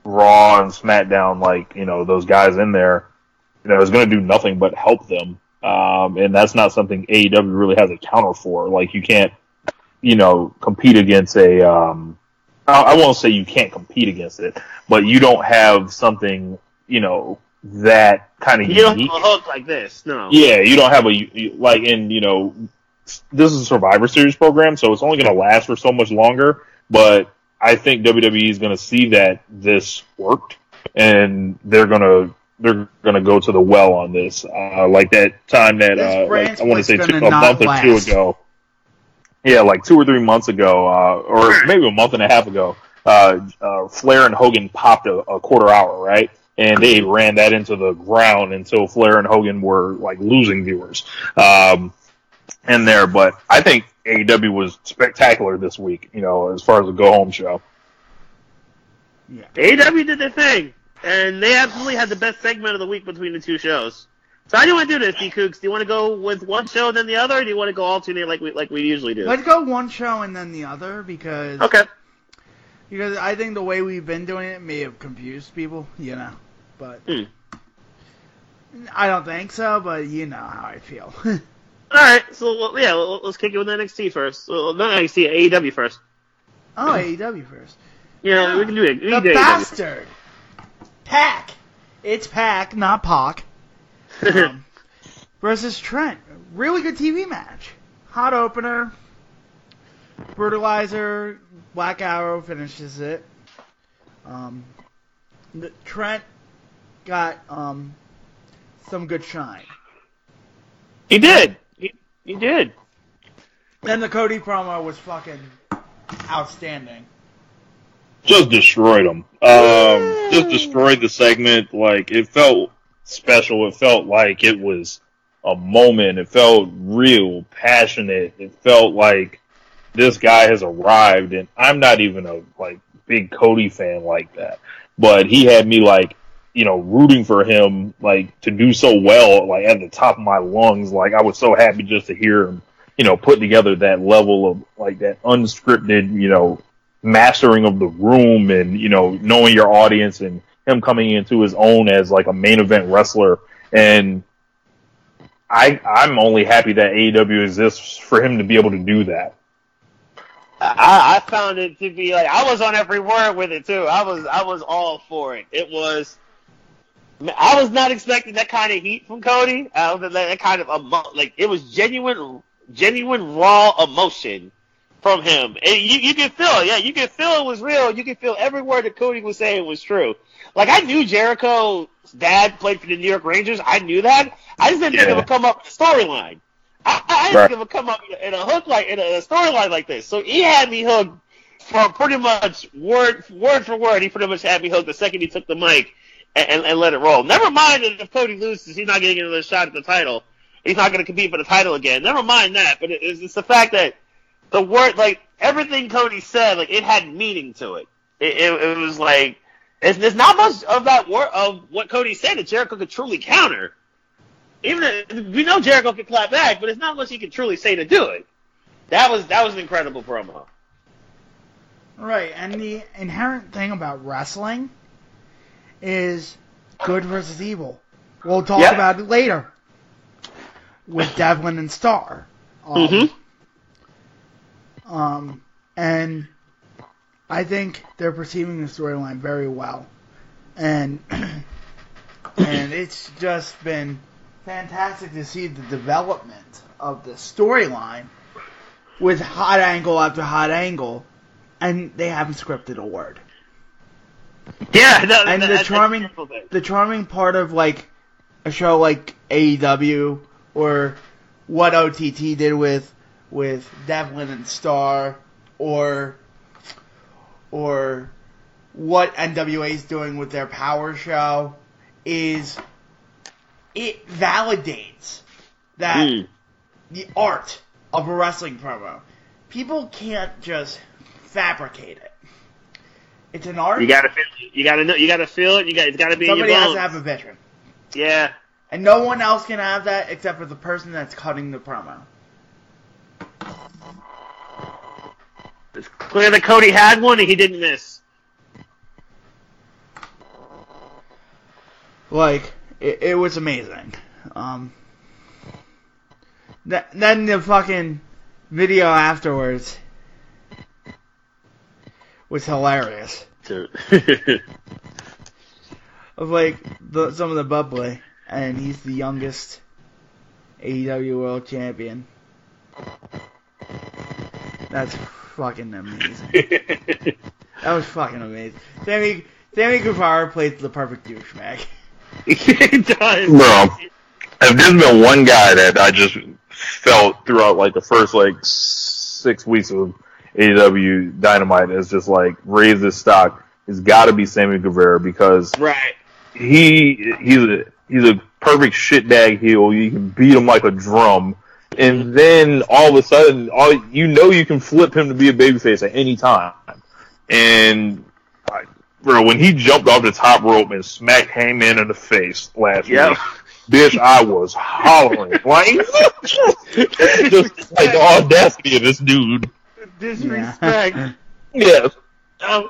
Raw and SmackDown, like, you know, those guys in there, you know, is going to do nothing but help them. And that's not something AEW really has a counter for. Like, you can't, you know, compete against I won't say you can't compete against it, but you don't have something, you know, that kind of unique. You don't have a hook like this, no. Yeah, you don't have like, and, you know, this is a Survivor Series program, so it's only going to last for so much longer, but I think WWE is going to see that this worked, and they're going to go to the well on this. Like that time that, like, I want to say a month or two ago. Yeah, like 2 or 3 months ago, or maybe a month and a half ago, Flair and Hogan popped a quarter hour, right? And they ran that into the ground until Flair and Hogan were, like, losing viewers in there. But I think AEW was spectacular this week, you know, as far as the go-home show. Yeah. AEW did their thing, and they absolutely had the best segment of the week between the two shows. So how do you want to do this, D-Kooks? Do you want to go with one show and then the other, or do you want to go alternate like we usually do? Let's go one show and then the other, because I think the way we've been doing it may have confused people, you know. But I don't think so, but you know how I feel. All right, so let's kick it with NXT first. Well, not NXT, AEW first. Oh, AEW first. Yeah, we can do it. The bastard. Pac. It's Pac, not Pac. Versus Trent. Really good TV match. Hot opener. Brutalizer. Black Arrow finishes it. Trent got some good shine. He did. He did. And the Cody promo was fucking outstanding. Just destroyed him. Just destroyed the segment. Like, it felt special. It felt like it was a moment. It felt real, passionate. It felt like this guy has arrived, and I'm not even a big Cody fan like that, but he had me rooting for him to do so well, at the top of my lungs. I was so happy just to hear him, put together that level of that unscripted, mastering of the room and, knowing your audience and him coming into his own as a main event wrestler. And I'm only happy that AEW exists for him to be able to do that. I found it to be like, I was on every word with it too. I was all for it. I was not expecting that kind of heat from Cody. That kind of it was genuine raw emotion from him. And you could feel, you could feel it was real. You could feel every word that Cody was saying was true. Like, I knew Jericho's dad played for the New York Rangers. I knew that. I just didn't think it would come up in a storyline. I didn't think it would come up in a hook in a storyline like this. So he had me hooked for pretty much word for word. He pretty much had me hooked the second he took the mic and let it roll. Never mind that if Cody loses, he's not getting another shot at the title. He's not going to compete for the title again. Never mind that. But it's the fact that the word, like, everything Cody said, like, it had meaning to it. It was like, there's not much of that word of what Cody said that Jericho could truly counter. Even we know Jericho can clap back, but there's not much he can truly say to do it. That was an incredible promo. Right, and the inherent thing about wrestling is good versus evil. We'll talk about it later with Devlin and Starr. And I think they're perceiving the storyline very well, and it's just been fantastic to see the development of the storyline with hot angle after hot angle, and they haven't scripted a word. Yeah, and the charming part of like a show like AEW or what OTT did with Devlin and Starr, or what NWA is doing with their Power show, is it validates that the art of a wrestling promo. People can't just fabricate it. It's an art. You gotta feel it. You gotta know. You gotta feel it. It's gotta be Somebody in your has bones. to have a vision. Yeah. And no one else can have that except for the person that's cutting the promo. It's clear that Cody had one and he didn't miss. Like, it was amazing. Then the fucking video afterwards was hilarious. Of like some of the bubbly, and he's the youngest AEW World Champion. That's fucking amazing. That was fucking amazing. Sammy Guevara plays the perfect douchebag. He does. Bro, if there's been one guy that I just felt throughout like the first like 6 weeks of AEW Dynamite has just like raised his stock, it's got to be Sammy Guevara, because he's a perfect shitbag heel. You can beat him like a drum, and then all of a sudden, you can flip him to be a babyface at any time. And bro, when he jumped off the top rope and smacked Hangman in the face last week, bitch, I was hollering. Like, just like the audacity of this dude. Disrespect. Yes. I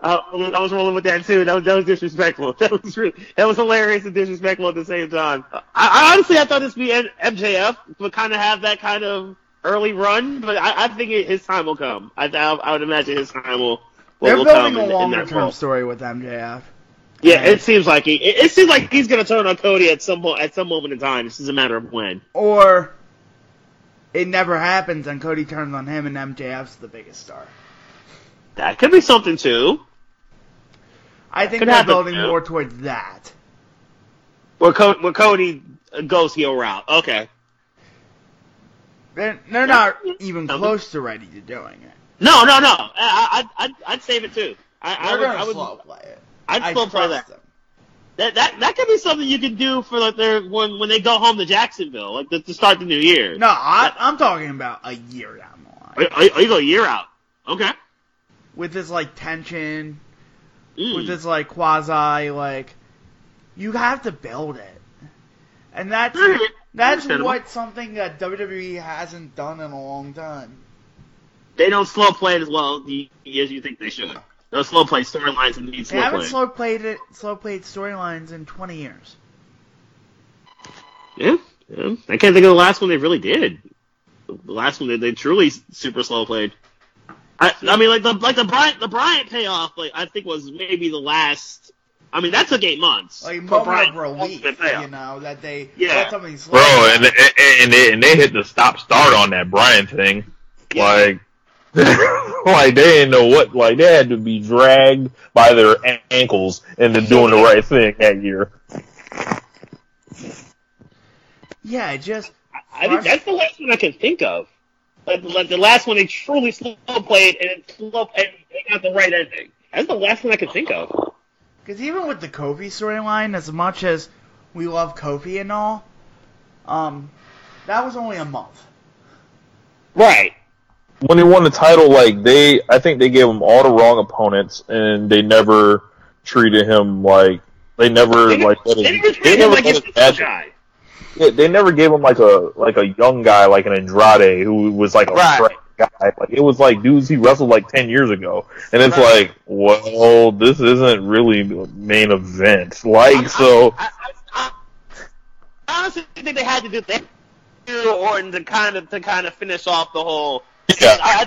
was rolling with that too. That was disrespectful. That was hilarious and disrespectful at the same time. I honestly thought this would be MJF would kind of have that kind of early run, but I think his time will come. I would imagine his time will They're come. building a longer-term story with MJF. Yeah, it seems like it seems like he's going to turn on Cody at some moment in time. It's just a matter of when. Or it never happens and Cody turns on him and MJF's the biggest star. That could be something too. I think they're building more towards that. Where Cody goes heel route. Okay. They're not even close to ready to doing it. No. I'd save it too. I would slow play it. I'd slow play that. That could be something you could do for like when they go home to Jacksonville, like to start the new year. No, I'm talking about a year down the line. Oh, you go a year out. Okay. With this like tension, with this like quasi like, you have to build it, and that's what something that WWE hasn't done in a long time. They don't slow play it as well as you think they should. They'll slow play storylines and need slow play. They haven't slow played storylines in 20 years. Yeah, Yeah, I can't think of the last one they really did. The last one they truly super slow played. I mean, like the Bryant payoff, like I think was maybe the last. I mean, that took 8 months. Like moment of relief, that they let something slow. Bro, and they hit the stop-start on that Bryant thing. Yeah. Like they didn't know what. Like they had to be dragged by their ankles into doing the right thing that year. Yeah, I think that's the last one I can think of. Like the last one they truly slow played and they got the right ending. That's the last one I can think of. Because even with the Kofi storyline, as much as we love Kofi and all, that was only a month. Right. When he won the title, I think they gave him all the wrong opponents, and they never treated him like they never gave him like a young guy like an Andrade who was like a fresh guy. Like it was like dudes he wrestled like 10 years ago, and it's like, well, this isn't really main event. I honestly think they had to do that Orton to kind of finish off the whole. Yeah. I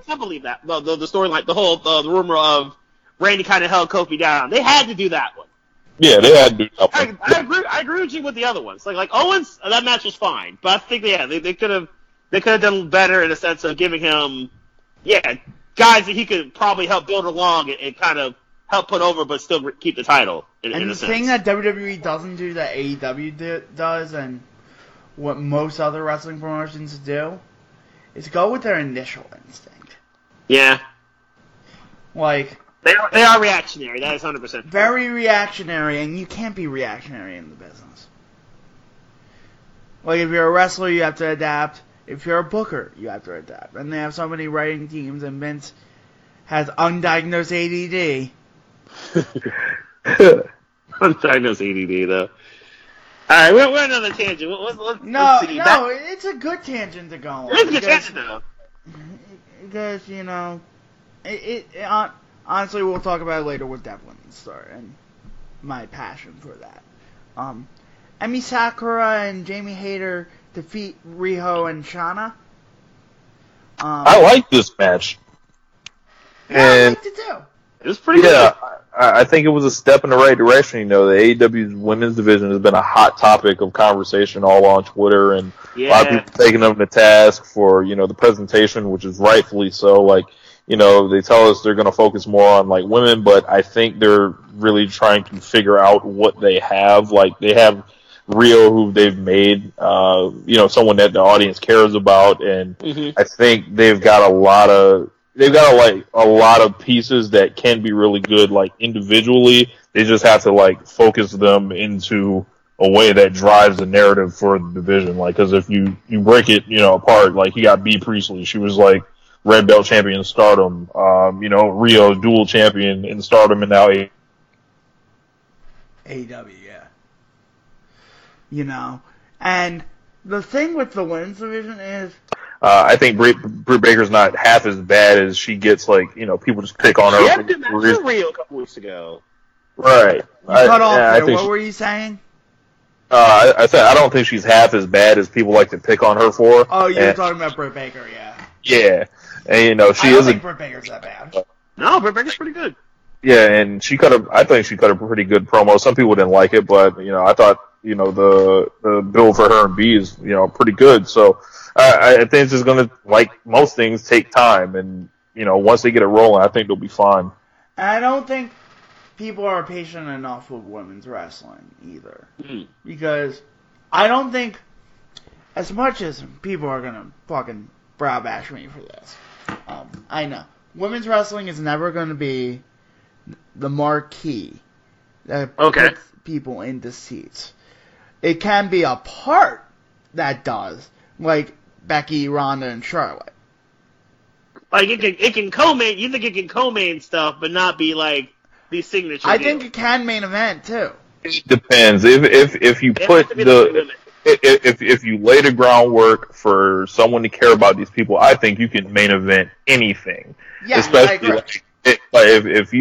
100% believe that the storyline, the rumor of Randy kind of held Kofi down. They had to do that one. Yeah, they had to do that one. I agree with you with the other ones. Like Owens, that match was fine, but I think they could have done better in the sense of giving him guys that he could probably help build along and kind of help put over, but still keep the title. In the thing that WWE doesn't do that AEW does, and what most other wrestling promotions do, is go with their initial instinct. Yeah. Like they are reactionary. That is 100%. Very reactionary, and you can't be reactionary in the business. Like if you're a wrestler, you have to adapt. If you're a booker, you have to adapt. And they have so many writing teams, and Vince has undiagnosed ADD. Undiagnosed ADD, though. All right, we're on another tangent. Let's see. No, it's a good tangent to go on. It's a good tangent, though. Because, honestly, we'll talk about it later with Devlin and Starr and my passion for that. Emi Sakura and Jamie Hayter defeat Riho and Shana. I like this match. Yeah, I liked it too. It was pretty good. I think it was a step in the right direction. The AEW's women's division has been a hot topic of conversation all on Twitter, and a lot of people taking them to task for, the presentation, which is rightfully so. They tell us they're going to focus more on, women, but I think they're really trying to figure out what they have. They have Rio, who they've made, someone that the audience cares about, and I think they've got a lot of pieces that can be really good, individually. They just have to focus them into a way that drives the narrative for the division. Because if you break it, apart, you got B. Priestley. She was red belt champion in Stardom. Rio dual champion in Stardom, and now AEW, and the thing with the women's division is, I think Britt Baker's not half as bad as she gets. People just pick on her. She had a good match with Rio a couple weeks ago. Right. Cut off there. What were you saying? I said I don't think she's half as bad as people like to pick on her for. Oh, you're talking about Britt Baker, yeah. Yeah, and she I don't think Britt Baker's that bad. No, Britt Baker's pretty good. Yeah, and I think she cut a pretty good promo. Some people didn't like it, but I thought the build for her and B is pretty good. So I think it's just gonna, like most things, take time, and once they get it rolling, I think they'll be fine. And I don't think people are patient enough with women's wrestling either, because I don't think, as much as people are gonna fucking brow bash me for this, I know women's wrestling is never gonna be the marquee that puts people into seats. It can be a part that does, like Becky, Ronda, and Charlotte. It can co-main. You think it can co-main stuff, but not be these signature. I think it can main event too. It depends. If you put if you lay the groundwork for someone to care about these people, I think you can main event anything. Yeah, especially if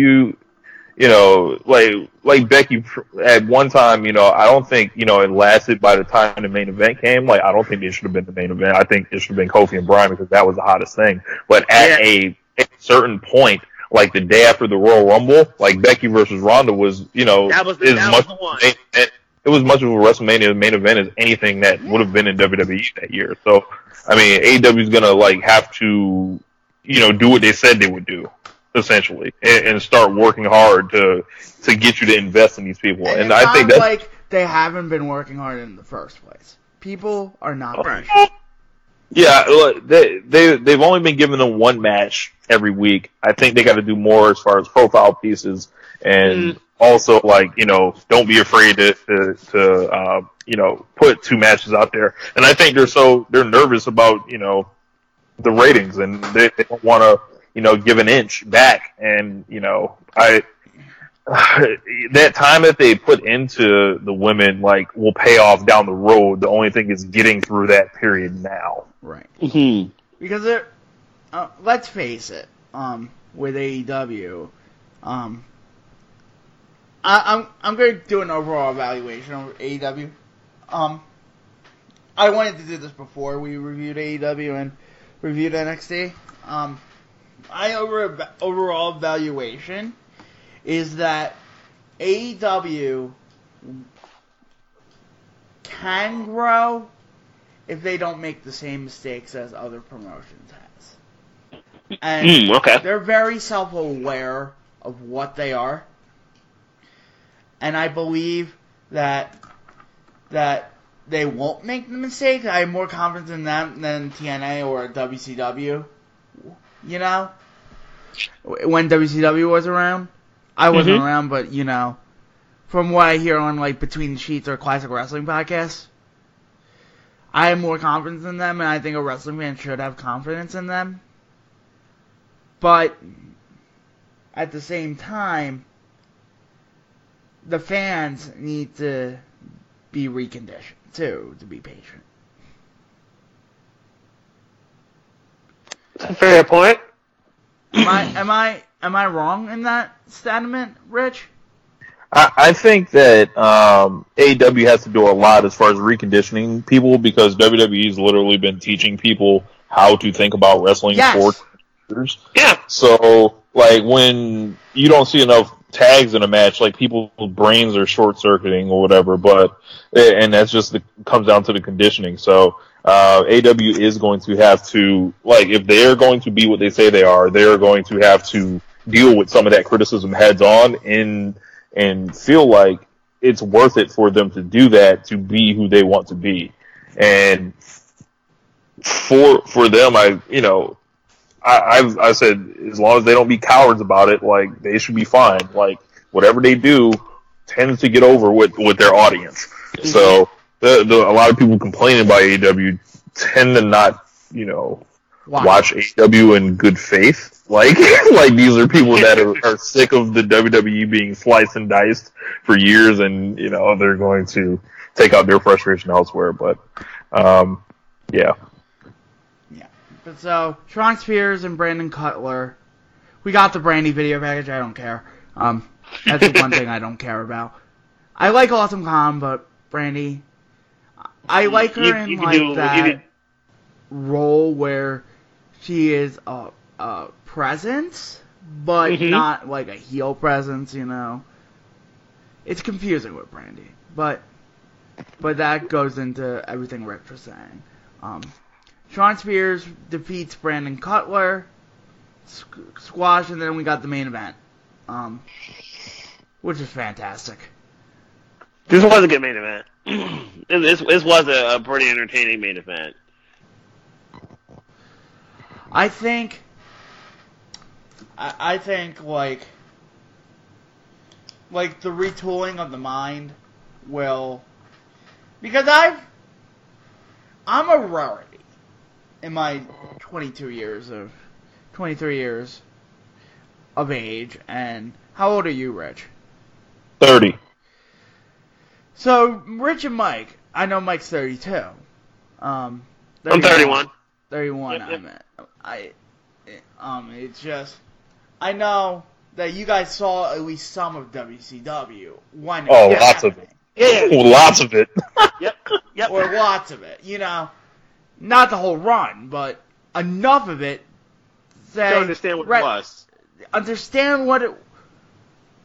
like Becky at one time, I don't think, it lasted by the time the main event came. Like, I don't think it should have been the main event. I think it should have been Kofi and Bryan because that was the hottest thing. But at a certain point, like the day after the Royal Rumble, like Becky versus Ronda was, that was the one. It was much of a WrestleMania main event as anything that would have been in WWE that year. So, I mean, AEW is going to, have to, do what they said they would do, essentially, and start working hard to get you to invest in these people. And I think that's like they haven't been working hard in the first place. People are not patient. Yeah, look, they've only been giving them one match every week. I think they got to do more as far as profile pieces, and also don't be afraid to put two matches out there. And I think they're nervous about the ratings, and they don't want to give an inch back. And that time that they put into the women will pay off down the road. The only thing is getting through that period now. Right. Mm-hmm. Because let's face it, with AEW, I'm going to do an overall evaluation of AEW. I wanted to do this before we reviewed AEW and reviewed NXT. My overall evaluation is that AEW can grow if they don't make the same mistakes as other promotions has. And they're very self-aware of what they are. And I believe that they won't make the mistake. I have more confidence in them than TNA or WCW. When WCW was around. I wasn't around, but, from what I hear on, Between the Sheets or Classic Wrestling podcasts, I have more confidence in them, and I think a wrestling fan should have confidence in them. But, at the same time, the fans need to be reconditioned, too, to be patient. That's a fair point. Am I wrong in that statement, Rich? I think that AEW has to do a lot as far as reconditioning people because WWE's literally been teaching people how to think about wrestling for years. Yeah. So, when you don't see enough tags in a match, people's brains are short-circuiting or whatever, and that's just comes down to the conditioning. So, AEW is going to have to, if they're going to be what they say they are, they're going to have to deal with some of that criticism heads on and feel like it's worth it for them to do that to be who they want to be. And for them, I said as long as they don't be cowards about it, they should be fine. Whatever they do tends to get over with their audience. Mm-hmm. So a lot of people complaining about AEW tend to not, watch AEW in good faith. These are people that are sick of the WWE being sliced and diced for years, and they're going to take out their frustration elsewhere. But yeah. But so Sean Spears and Brandon Cutler, we got the Brandy video package. I don't care. That's the one thing I don't care about. I like Awesome Khan, but Brandy, I like her in that role where she is a presence, but not a heel presence. It's confusing with Brandy, but that goes into everything Rich was saying. Sean Spears defeats Brandon Cutler, squash, and then we got the main event, which is fantastic. This was a good main event. This was a pretty entertaining main event. I think the retooling of the mind will, because I'm a rarity in my 23 years of age, and how old are you, Rich? 30. So, Rich and Mike, I know Mike's 32. I'm 31. 31, yep. It's just, I know that you guys saw at least some of WCW. Lots of it. Yeah. Lots of it. Yep. Or lots of it. Not the whole run, but enough of it to understand what it was. Understand what it...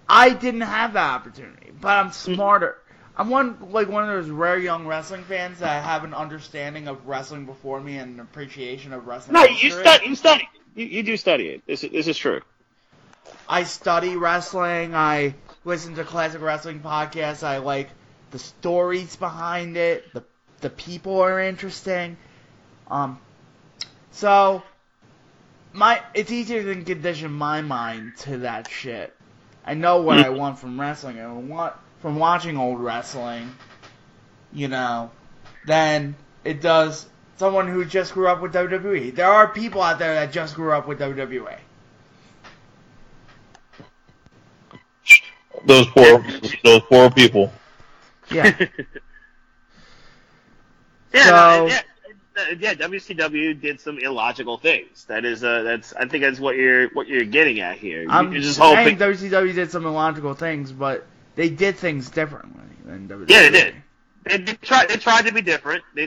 I didn't have that opportunity, but I'm smarter. I'm one of those rare young wrestling fans that have an understanding of wrestling before me and an appreciation of wrestling. No, you study. You do study it. This is true. I study wrestling. I listen to classic wrestling podcasts. I like the stories behind it. The people are interesting. So it's easier to condition my mind to that shit. I know what I want from wrestling. I want from watching old wrestling, than it does someone who just grew up with WWE. There are people out there that just grew up with WWE. Those poor people. Yeah. WCW did some illogical things. I think that's what you're getting at here. I'm just saying hoping WCW did some illogical things, but they did things differently than WWE. Yeah, they did. They tried to be different. They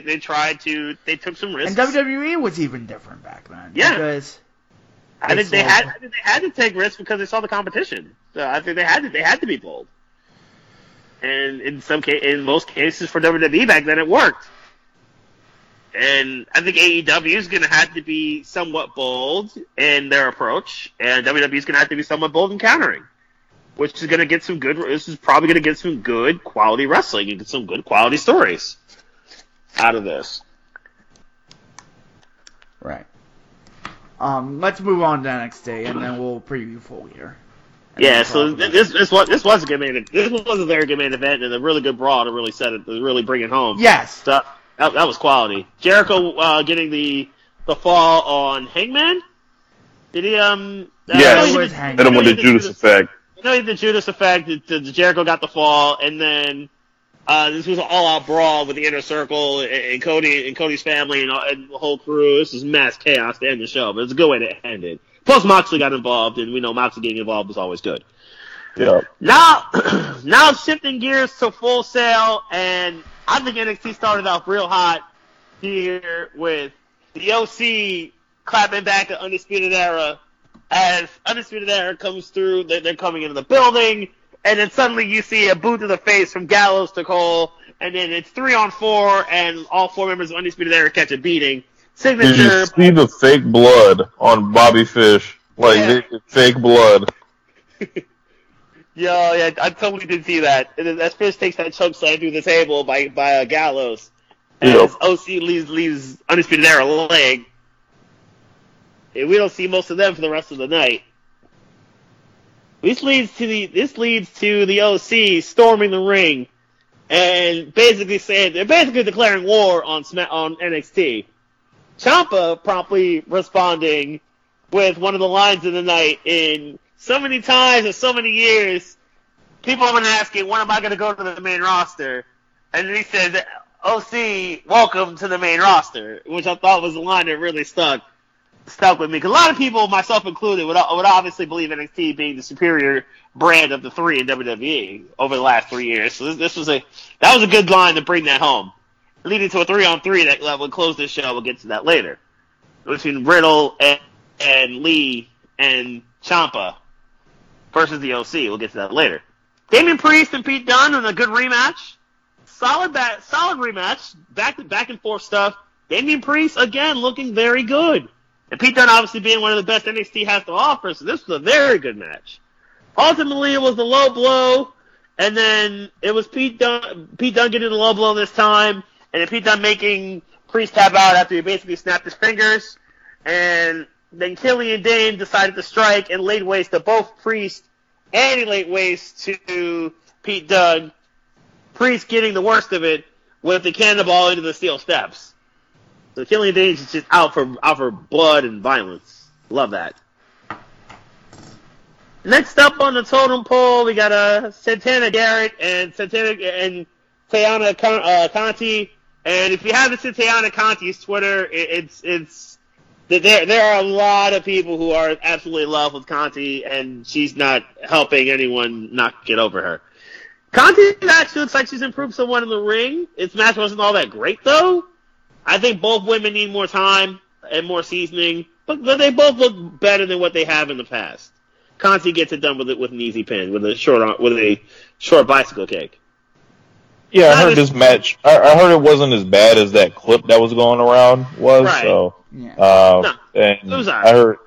took some risks. And WWE was even different back then. Yeah. Because I think they had to take risks because they saw the competition. So I think they had to be bold. And in most cases for WWE back then, it worked. And I think AEW is going to have to be somewhat bold in their approach, and WWE is going to have to be somewhat bold in countering, which is going to get some good. This is probably going to get some good quality wrestling and get some good quality stories out of this. Right. Let's move on to NXT, and then we'll preview Full Gear. Yeah, so this was a good main. This was a very good main event and a really good brawl to really set it, to really bring it home. Yes. So, that was quality. Jericho getting the fall on Hangman. Did he? Yes. Hit him with the Judas effect. He did the Judas effect. Jericho got the fall, and then this was an all-out brawl with the Inner Circle and Cody and Cody's family and the whole crew. This was mass chaos to end the show, but it's a good way to end it. Plus, Moxley got involved, and we know Moxley getting involved was always good. Yeah. Now shifting gears to Full Sail, and I think NXT started off real hot here with the OC clapping back at Undisputed Era. As Undisputed Era comes through, they're coming into the building, and then suddenly you see a boot to the face from Gallows to Cole, and then it's 3-on-4, and all 4 members of Undisputed Era catch a beating. Signature. Did you see the fake blood on Bobby Fish? Fake blood. Yeah, I totally did see that. And as Fish takes that choke slam through the table by Gallows, as OC leaves Undisputed Era a leg. And we don't see most of them for the rest of the night. This leads to the OC storming the ring and basically saying they're basically declaring war on NXT. Ciampa promptly responding with one of the lines of the night. In so many times and so many years, people have been asking, when am I going to go to the main roster? And then he says, OC, welcome to the main roster, which I thought was a line that really stuck with me. Because a lot of people, myself included, would obviously believe NXT being the superior brand of the 3 in WWE over the last 3 years. So that was a good line to bring that home. Leading to a 3-on-3 that would close this show. We'll get to that later. Between Riddle and Lee and Ciampa versus the OC. We'll get to that later. Damian Priest and Pete Dunne in a good rematch. Solid rematch. Back and forth stuff. Damian Priest, again, looking very good. And Pete Dunne obviously being one of the best NXT has to offer, so this was a very good match. Ultimately, it was the low blow, and then it was Pete Dunne getting the low blow this time, and then Pete Dunne making Priest tap out after he basically snapped his fingers. And then Killian Dane decided to strike and laid waste to both Priest, and he laid waste to Pete Dunne. Priest getting the worst of it with the cannonball into the steel steps. So Killian Dane is just out for blood and violence. Love that. Next up on the totem pole, we got Santana Garrett and Tayana Conti. And if you haven't seen Tayana Conti's Twitter, it's There are a lot of people who are absolutely in love with Conti, and she's not helping anyone not get over her. Conti actually looks like she's improved somewhat in the ring. Its match wasn't all that great, though. I think both women need more time and more seasoning, but they both look better than what they have in the past. Conti gets it done with an easy pin, with a short bicycle kick. Yeah, I heard this match. I heard it wasn't as bad as that clip that was going around was. Right. So, no, it was all right. I heard,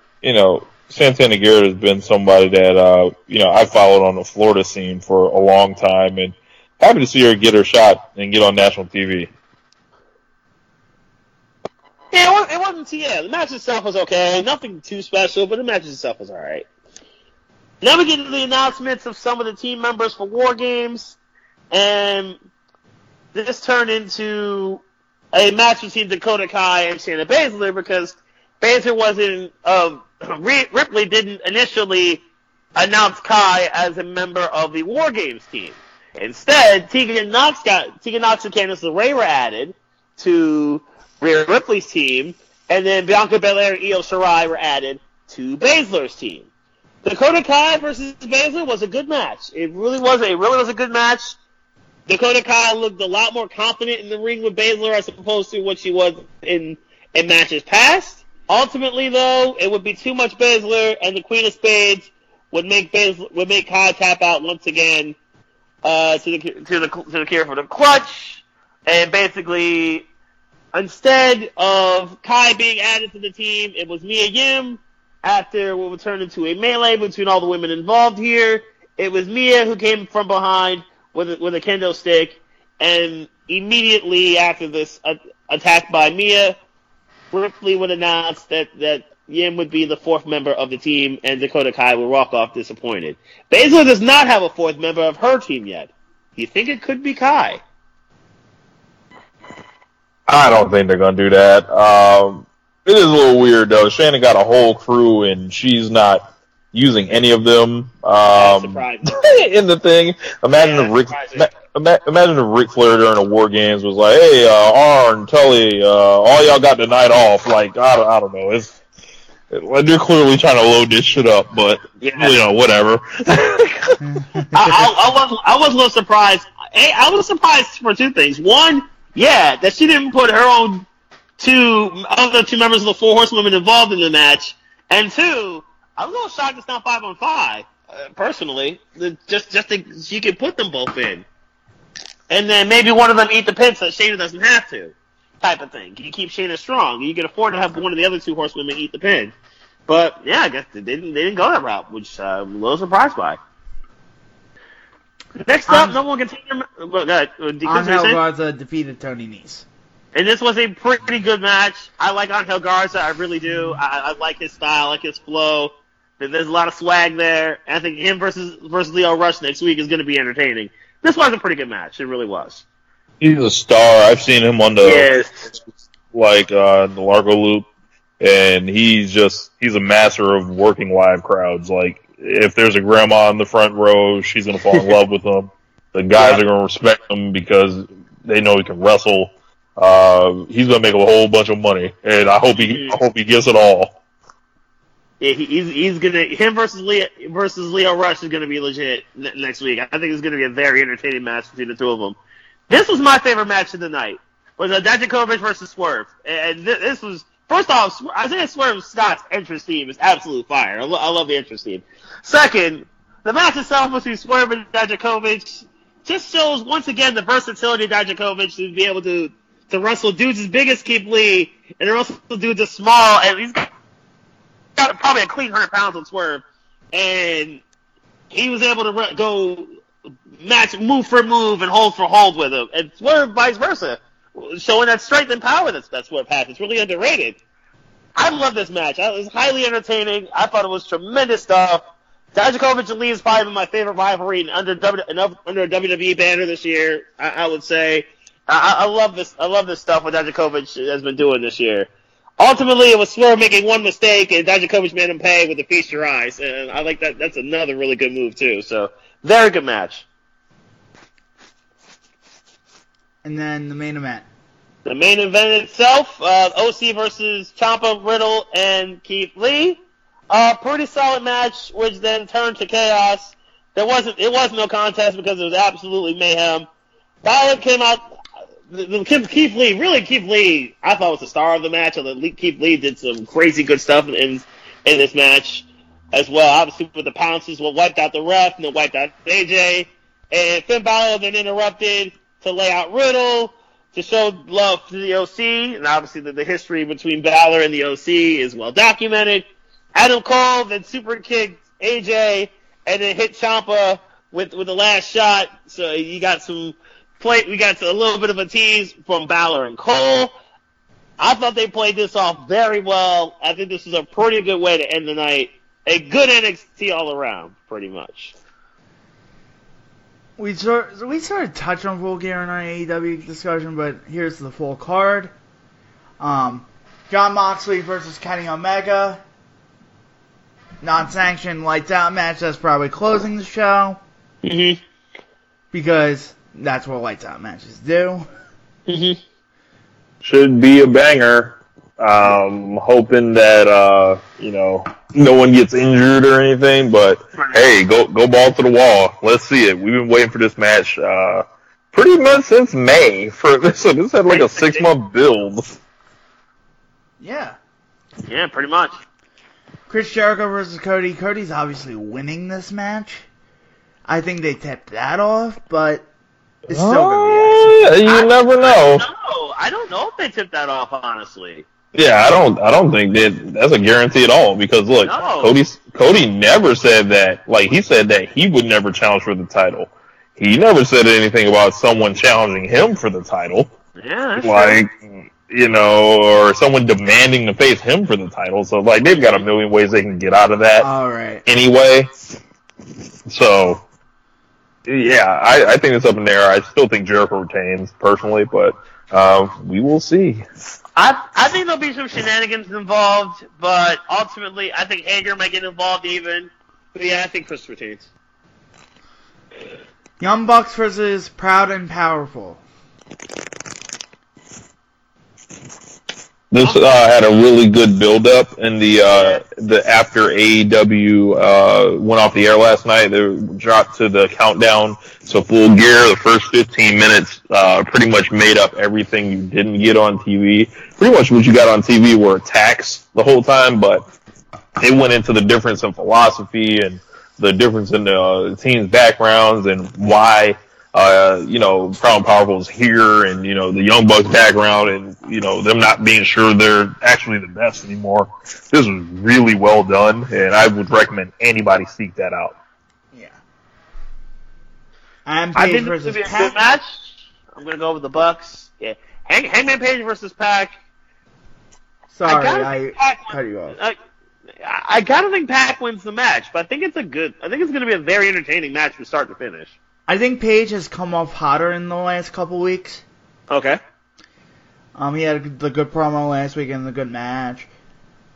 Santana Garrett has been somebody that, I followed on the Florida scene for a long time, and happy to see her get her shot and get on national TV. Yeah, it wasn't. Yeah, the match itself was okay. Nothing too special, but the match itself was all right. Now we get to the announcements of some of the team members for War Games, and this turned into a match between Dakota Kai and Shayna Baszler because Baszler wasn't. Ripley didn't initially announce Kai as a member of the War Games team. Instead, Tegan Nox and Candice LeRae were added to Rhea Ripley's team, and then Bianca Belair and Io Shirai were added to Baszler's team. Dakota Kai versus Baszler was a good match. It really was a good match. Dakota Kai looked a lot more confident in the ring with Baszler as opposed to what she was in matches past. Ultimately, though, it would be too much Baszler, and the Queen of Spades would make Kai tap out once again to the cure for the clutch, and basically, instead of Kai being added to the team, it was Mia Yim. After what would turn into a melee between all the women involved here, it was Mia who came from behind with a kendo stick, and immediately after this attack by Mia, Ripley would announce that Yim would be the fourth member of the team, and Dakota Kai would walk off disappointed. Baszler does not have a fourth member of her team yet. Do you think it could be Kai? I don't think they're going to do that. It is a little weird, though. Shannon got a whole crew, and she's not using any of them in the thing. Imagine if Ric Flair during the War Games was like, "Hey, Arn, Tully, all y'all got the night off." Like, I don't know. They're clearly trying to load this shit up, but whatever. I was a little surprised. I was surprised for two things. One, that she didn't put her own other two members of the Four Horsewomen involved in the match, and two, I was a little shocked it's not 5-on-5. Personally, just she could put them both in, and then maybe one of them eat the pin so Shayna doesn't have to, type of thing. You keep Shayna strong. You can afford to have one of the other two horsewomen eat the pin. But yeah, I guess they didn't go that route, which I'm a little surprised by. Next up, no one can take him. Angel Garza defeated Tony Nese. And this was a pretty good match. I like Angel Garza, I really do. I like his style, I like his flow. There's a lot of swag there. I think him versus Leo Rush next week is going to be entertaining. This was a pretty good match. It really was. He's a star. I've seen him on the Largo Loop, and he's a master of working live crowds. Like, if there's a grandma in the front row, she's going to fall in love with him. The guys are going to respect him because they know he can wrestle. He's going to make a whole bunch of money, and I hope he gets it all. Yeah, he's gonna him versus Leo Rush is gonna be legit next week. I think it's gonna be a very entertaining match between the two of them. This was my favorite match of the night. Was Dijakovic versus Swerve, and this was first off, Isaiah Swerve Scott's entrance theme is absolute fire. I love the entrance theme. Second, the match itself between Swerve and Dijakovic just shows once again the versatility of Dijakovic to be able to wrestle dudes as big as Keith Lee and wrestle dudes as small, and he's got probably a clean 100 pounds on Swerve, and he was able to go match move for move and hold for hold with him, and Swerve vice versa, showing that strength and power that Swerve has. It's really underrated. I love this match. It was highly entertaining. I thought it was tremendous stuff. Dijakovic and Lee is probably my favorite rivalry under a WWE banner this year. I would say I love this. I love this stuff what Dijakovic has been doing this year. Ultimately, it was Swerve making one mistake, and Dijakovic made him pay with the Feast Your Eyes, and I like that. That's another really good move, too. So, very good match. And then the main event. The main event itself, OC versus Ciampa, Riddle, and Keith Lee. Pretty solid match, which then turned to chaos. It was no contest because it was absolutely mayhem. Balor came out. Keith Lee, I thought was the star of the match. Keith Lee did some crazy good stuff in this match as well. Obviously, with the pounces, wiped out the ref and then wiped out AJ. And Finn Balor then interrupted to lay out Riddle to show love to the OC. And obviously, the history between Balor and the OC is well documented. Adam Cole then super kicked AJ and then hit Ciampa with the last shot. So you got we got a little bit of a tease from Balor and Cole. I thought they played this off very well. I think this was a pretty good way to end the night. A good NXT all around, pretty much. We sort of touched on Full Gear in our AEW discussion, but here's the full card. John Moxley versus Kenny Omega. Non-sanctioned lights out match. That's probably closing the show. Mm-hmm. Because that's what lights out matches do. Mm-hmm. Should be a banger. Hoping that no one gets injured or anything, but hey, go ball to the wall. Let's see it. We've been waiting for this match pretty much since May. So this had like a 6-month build. Yeah. Yeah, pretty much. Chris Jericho versus Cody. Cody's obviously winning this match. I think they tipped that off, but it's still gonna be you never know. I don't know if they tipped that off, honestly. Yeah, I don't think that's a guarantee at all, because look, no. Cody never said that. Like, he said that he would never challenge for the title. He never said anything about someone challenging him for the title. Yeah, that's true. Or someone demanding to face him for the title. So, like, they've got a million ways they can get out of that. All right. Anyway. So, yeah, I think it's up in the air. I still think Jericho retains, personally, but we will see. I think there'll be some shenanigans involved, but ultimately, I think Hager might get involved even. But yeah, I think Chris retains. Young Bucks versus Proud and Powerful. This had a really good build-up in the after AEW went off the air last night. They dropped to the countdown to Full Gear. The first 15 minutes pretty much made up everything you didn't get on TV. Pretty much what you got on TV were attacks the whole time, but it went into the difference in philosophy and the difference in the team's backgrounds and why Proud and Powerful is here, and, the Young Bucks background, and, them not being sure they're actually the best anymore. This was really well done, and I would recommend anybody seek that out. Yeah. I think this would be a good match. I'm going to go with the Bucks. Yeah. Hangman Page versus Pac. Sorry, I cut you off. I gotta think Pac wins the match, but I think it's going to be a very entertaining match from start to finish. I think Page has come off hotter in the last couple weeks. Okay. He had the good promo last week and the good match.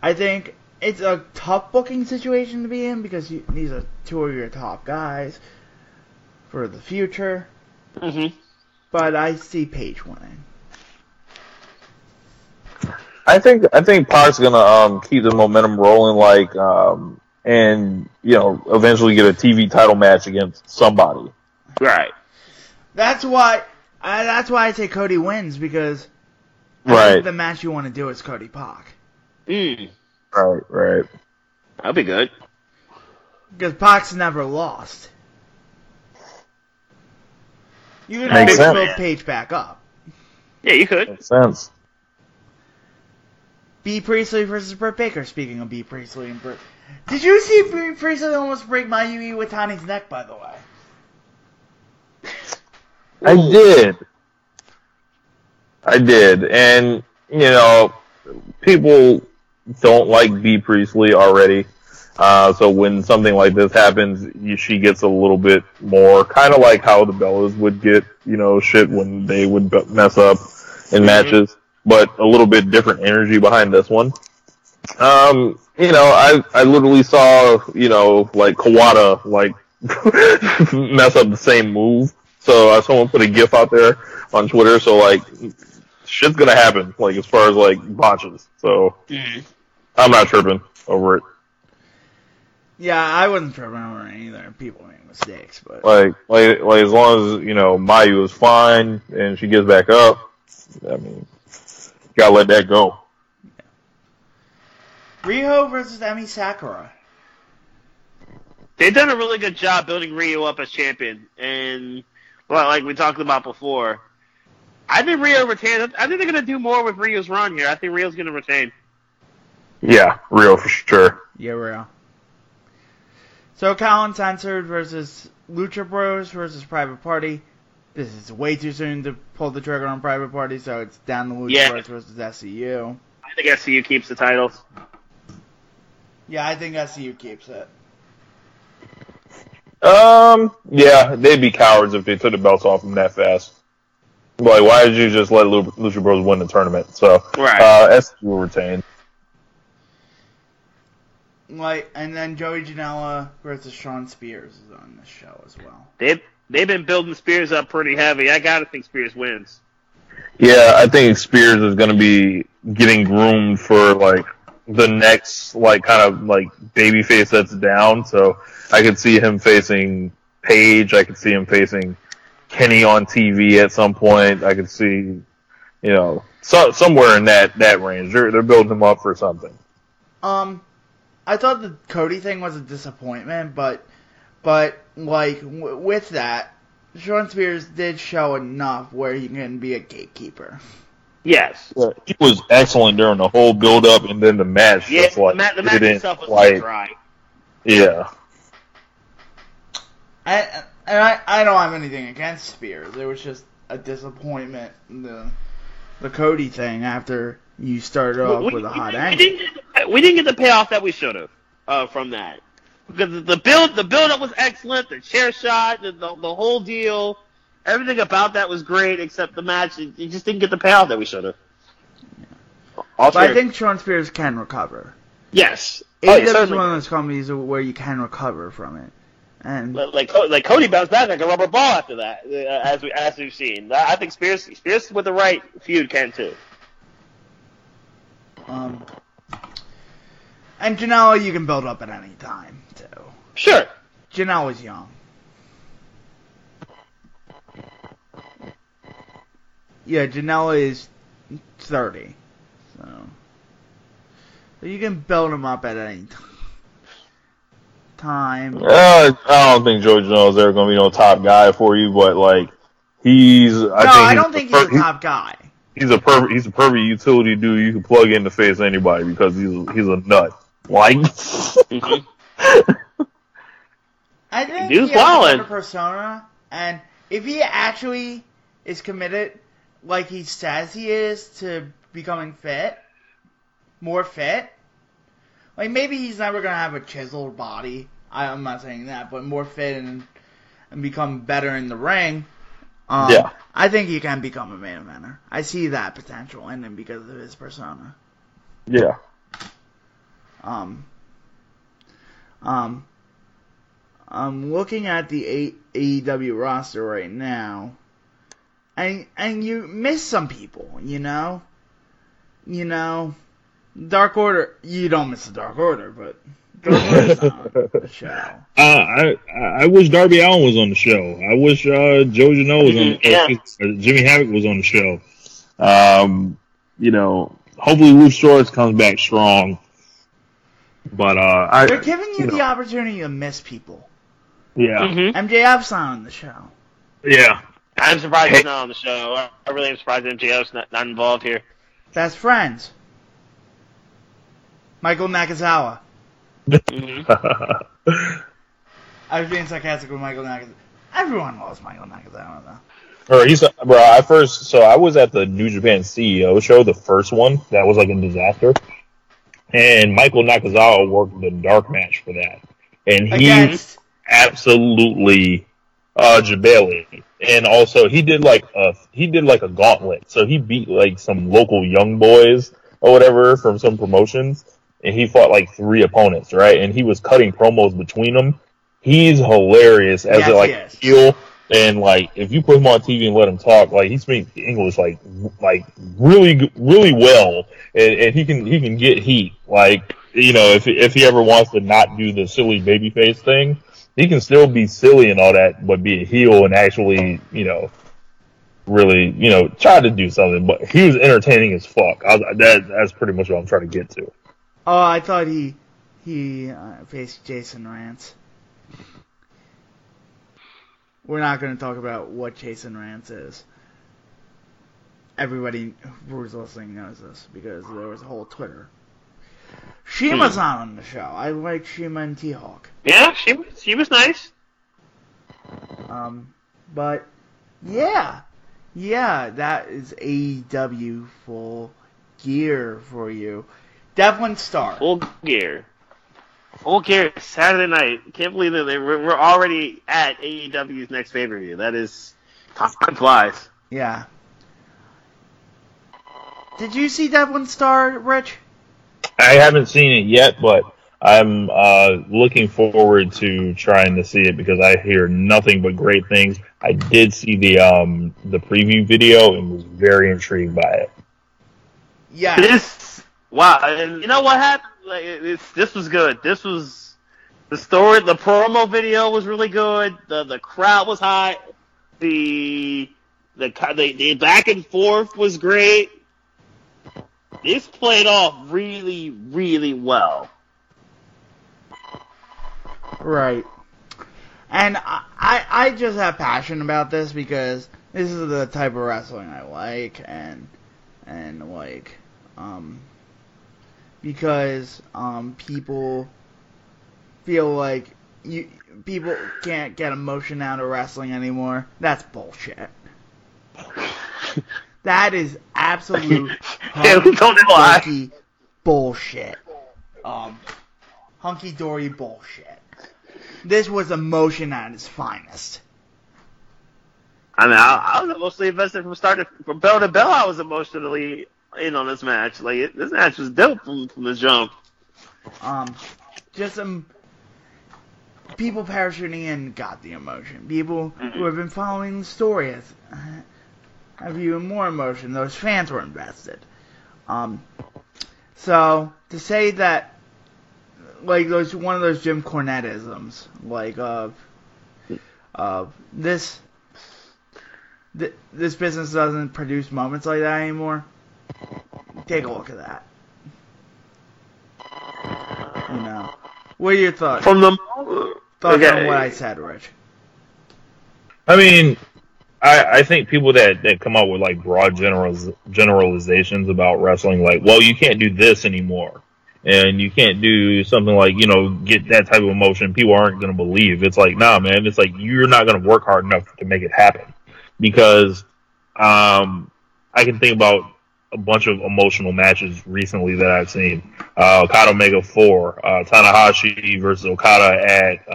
I think it's a tough booking situation to be in because these are two of your top guys for the future. Mm-hmm. But I see Page winning. I think Pac's gonna keep the momentum rolling, and eventually get a TV title match against somebody. Right. That's why I say Cody wins, because I think the match you want to do is Cody Pac. Right. That'll be good. Because Pac's never lost. You can always build Page back up. Yeah, you could. Makes sense. B. Priestley versus Britt Baker. Speaking of B. Priestley and Britt, did you see B. Priestley almost break my with Tony's neck, by the way? I did, and people don't like B. Priestley already, so when something like this happens, she gets a little bit more, kind of like how the Bellas would get, shit when they would mess up in matches, but a little bit different energy behind this one. I literally saw, like Kawada, mess up the same move. So someone put a GIF out there on Twitter. So shit's gonna happen. Like as far as like botches, so I'm not tripping over it. Yeah, I wasn't tripping over it either. People make mistakes, but like as long as Mayu is fine and she gets back up, I mean, gotta let that go. Riho versus Emi Sakura. They've done a really good job building Ryo up as champion, and like we talked about before, I think Ryo retains. I think they're gonna do more with Ryo's run here. I think Ryo's gonna retain. Yeah, Ryo for sure. Yeah, Ryo. So Cal Uncensored versus Lucha Bros versus Private Party. This is way too soon to pull the trigger on Private Party, so it's down to Lucha Bros versus SCU. I think SCU keeps the titles. Yeah, I think SCU keeps it. Yeah, they'd be cowards if they took the belts off them that fast. Like, why did you just let Lucha Bros win the tournament? So, SCU will retain. And then Joey Janela versus Shawn Spears is on this show as well. They've been building Spears up pretty heavy. I gotta think Spears wins. Yeah, I think Spears is gonna be getting groomed for like the next kind of babyface that's down. So I could see him facing Paige. I could see him facing Kenny on TV at some point. I could see, somewhere in that range. They're building him up for something. I thought the Cody thing was a disappointment, but with that, Shawn Spears did show enough where he can be a gatekeeper. Yes. Yeah, he was excellent during the whole build-up, and then the match the match itself was quite dry. Yeah. I don't have anything against Spears. It was just a disappointment, the Cody thing after you started off with a hot angle. We didn't get the payoff that we should have from that. Because the build-up was excellent, the chair shot, the whole deal. Everything about that was great, except the match. You just didn't get the payoff that we should have. But I think Shawn Spears can recover. Yes. AEW is one of those companies where you can recover from it. And like Cody bounced back like a rubber ball after that, as we've seen. I think Spears with the right feud can too. And Janela you can build up at any time too. Sure. Janela's young. Yeah, Janela is 30. So you can build him up at any time. I don't think Joey Janela is ever going to be no top guy for you, but I don't think he's a top guy. He's a perfect utility dude you can plug in to face anybody because he's a nut. I think he has a better persona, and if he actually is committed like he says he is to becoming more fit, maybe he's never going to have a chiseled body, I'm not saying that, but more fit and become better in the ring, I think he can become a main eventer. I see that potential in him because of his persona. Yeah. I'm looking at the AEW roster right now, and you miss some people, Dark Order, you don't miss the Dark Order, but Dark Order's on the show. I wish Darby Allin was on the show. I wish Joe Janela was on Jimmy Havoc was on the show. Hopefully Luke Shorts comes back strong. But they're giving you the opportunity to miss people. Yeah. MJF's not on the show. Yeah. I'm surprised he's not on the show. I really am surprised MJF's not involved here. That's friends. Michael Nakazawa. I was being sarcastic with Michael Nakazawa. Everyone loves Michael Nakazawa, though. I was at the New Japan CEO show, the first one. That was like a disaster. And Michael Nakazawa worked the dark match for that. And he absolutely Jabali. And also he did like a gauntlet. So he beat some local young boys or whatever from some promotions. And he fought 3 opponents, right? And he was cutting promos between them. He's hilarious as a heel. And like, if you put him on TV and let him talk, like he speaks English like really well, and he can get heat. Like, you know, if he ever wants to not do the silly babyface thing, he can still be silly and all that, but be a heel and actually, you know, really, you know, try to do something. But he was entertaining as fuck. That's pretty much what I'm trying to get to. Oh, I thought he faced Jason Rance. We're not going to talk about what Jason Rance is. Everybody who's listening knows this because there was a whole Twitter. Shima's not on the show. I like Shima and T-Hawk. Yeah, she was nice. But yeah, that is AEW Full Gear for you. Devlin Starr. Full Gear Saturday night. Can't believe that we're already at AEW's next pay-per-view. That is time flies. Yeah. Did you see Devlin Starr, Rich? I haven't seen it yet, but I'm looking forward to trying to see it because I hear nothing but great things. I did see the preview video and was very intrigued by it. Yeah. Wow, and you know what happened? Like, this was good. This was the story. The promo video was really good. The crowd was hot. The back and forth was great. This played off really, really well. Right. And I just have passion about this because this is the type of wrestling I like and like because people feel like people can't get emotion out of wrestling anymore. That's bullshit. That is absolute hunky bullshit. Hunky dory bullshit. This was emotion at its finest. I mean, I was emotionally invested from bell to bell. I was emotionally in on this match. Like this match was dope from the jump. Just some people parachuting in got the emotion. People who have been following the story have even more emotion. Those fans were invested. So to say that, like one of those Jim Cornette-isms, like this business doesn't produce moments like that anymore. Take a look at that. You know, what are your thoughts? On what I said, Rich? I mean, I think people that come up with like broad generalizations about wrestling, like, well, you can't do this anymore, and you can't do something like, you know, get that type of emotion. People aren't going to believe. It's like, nah, man. It's like you're not going to work hard enough to make it happen, because I can think about a bunch of emotional matches recently that I've seen. Okada Omega 4, Tanahashi versus Okada at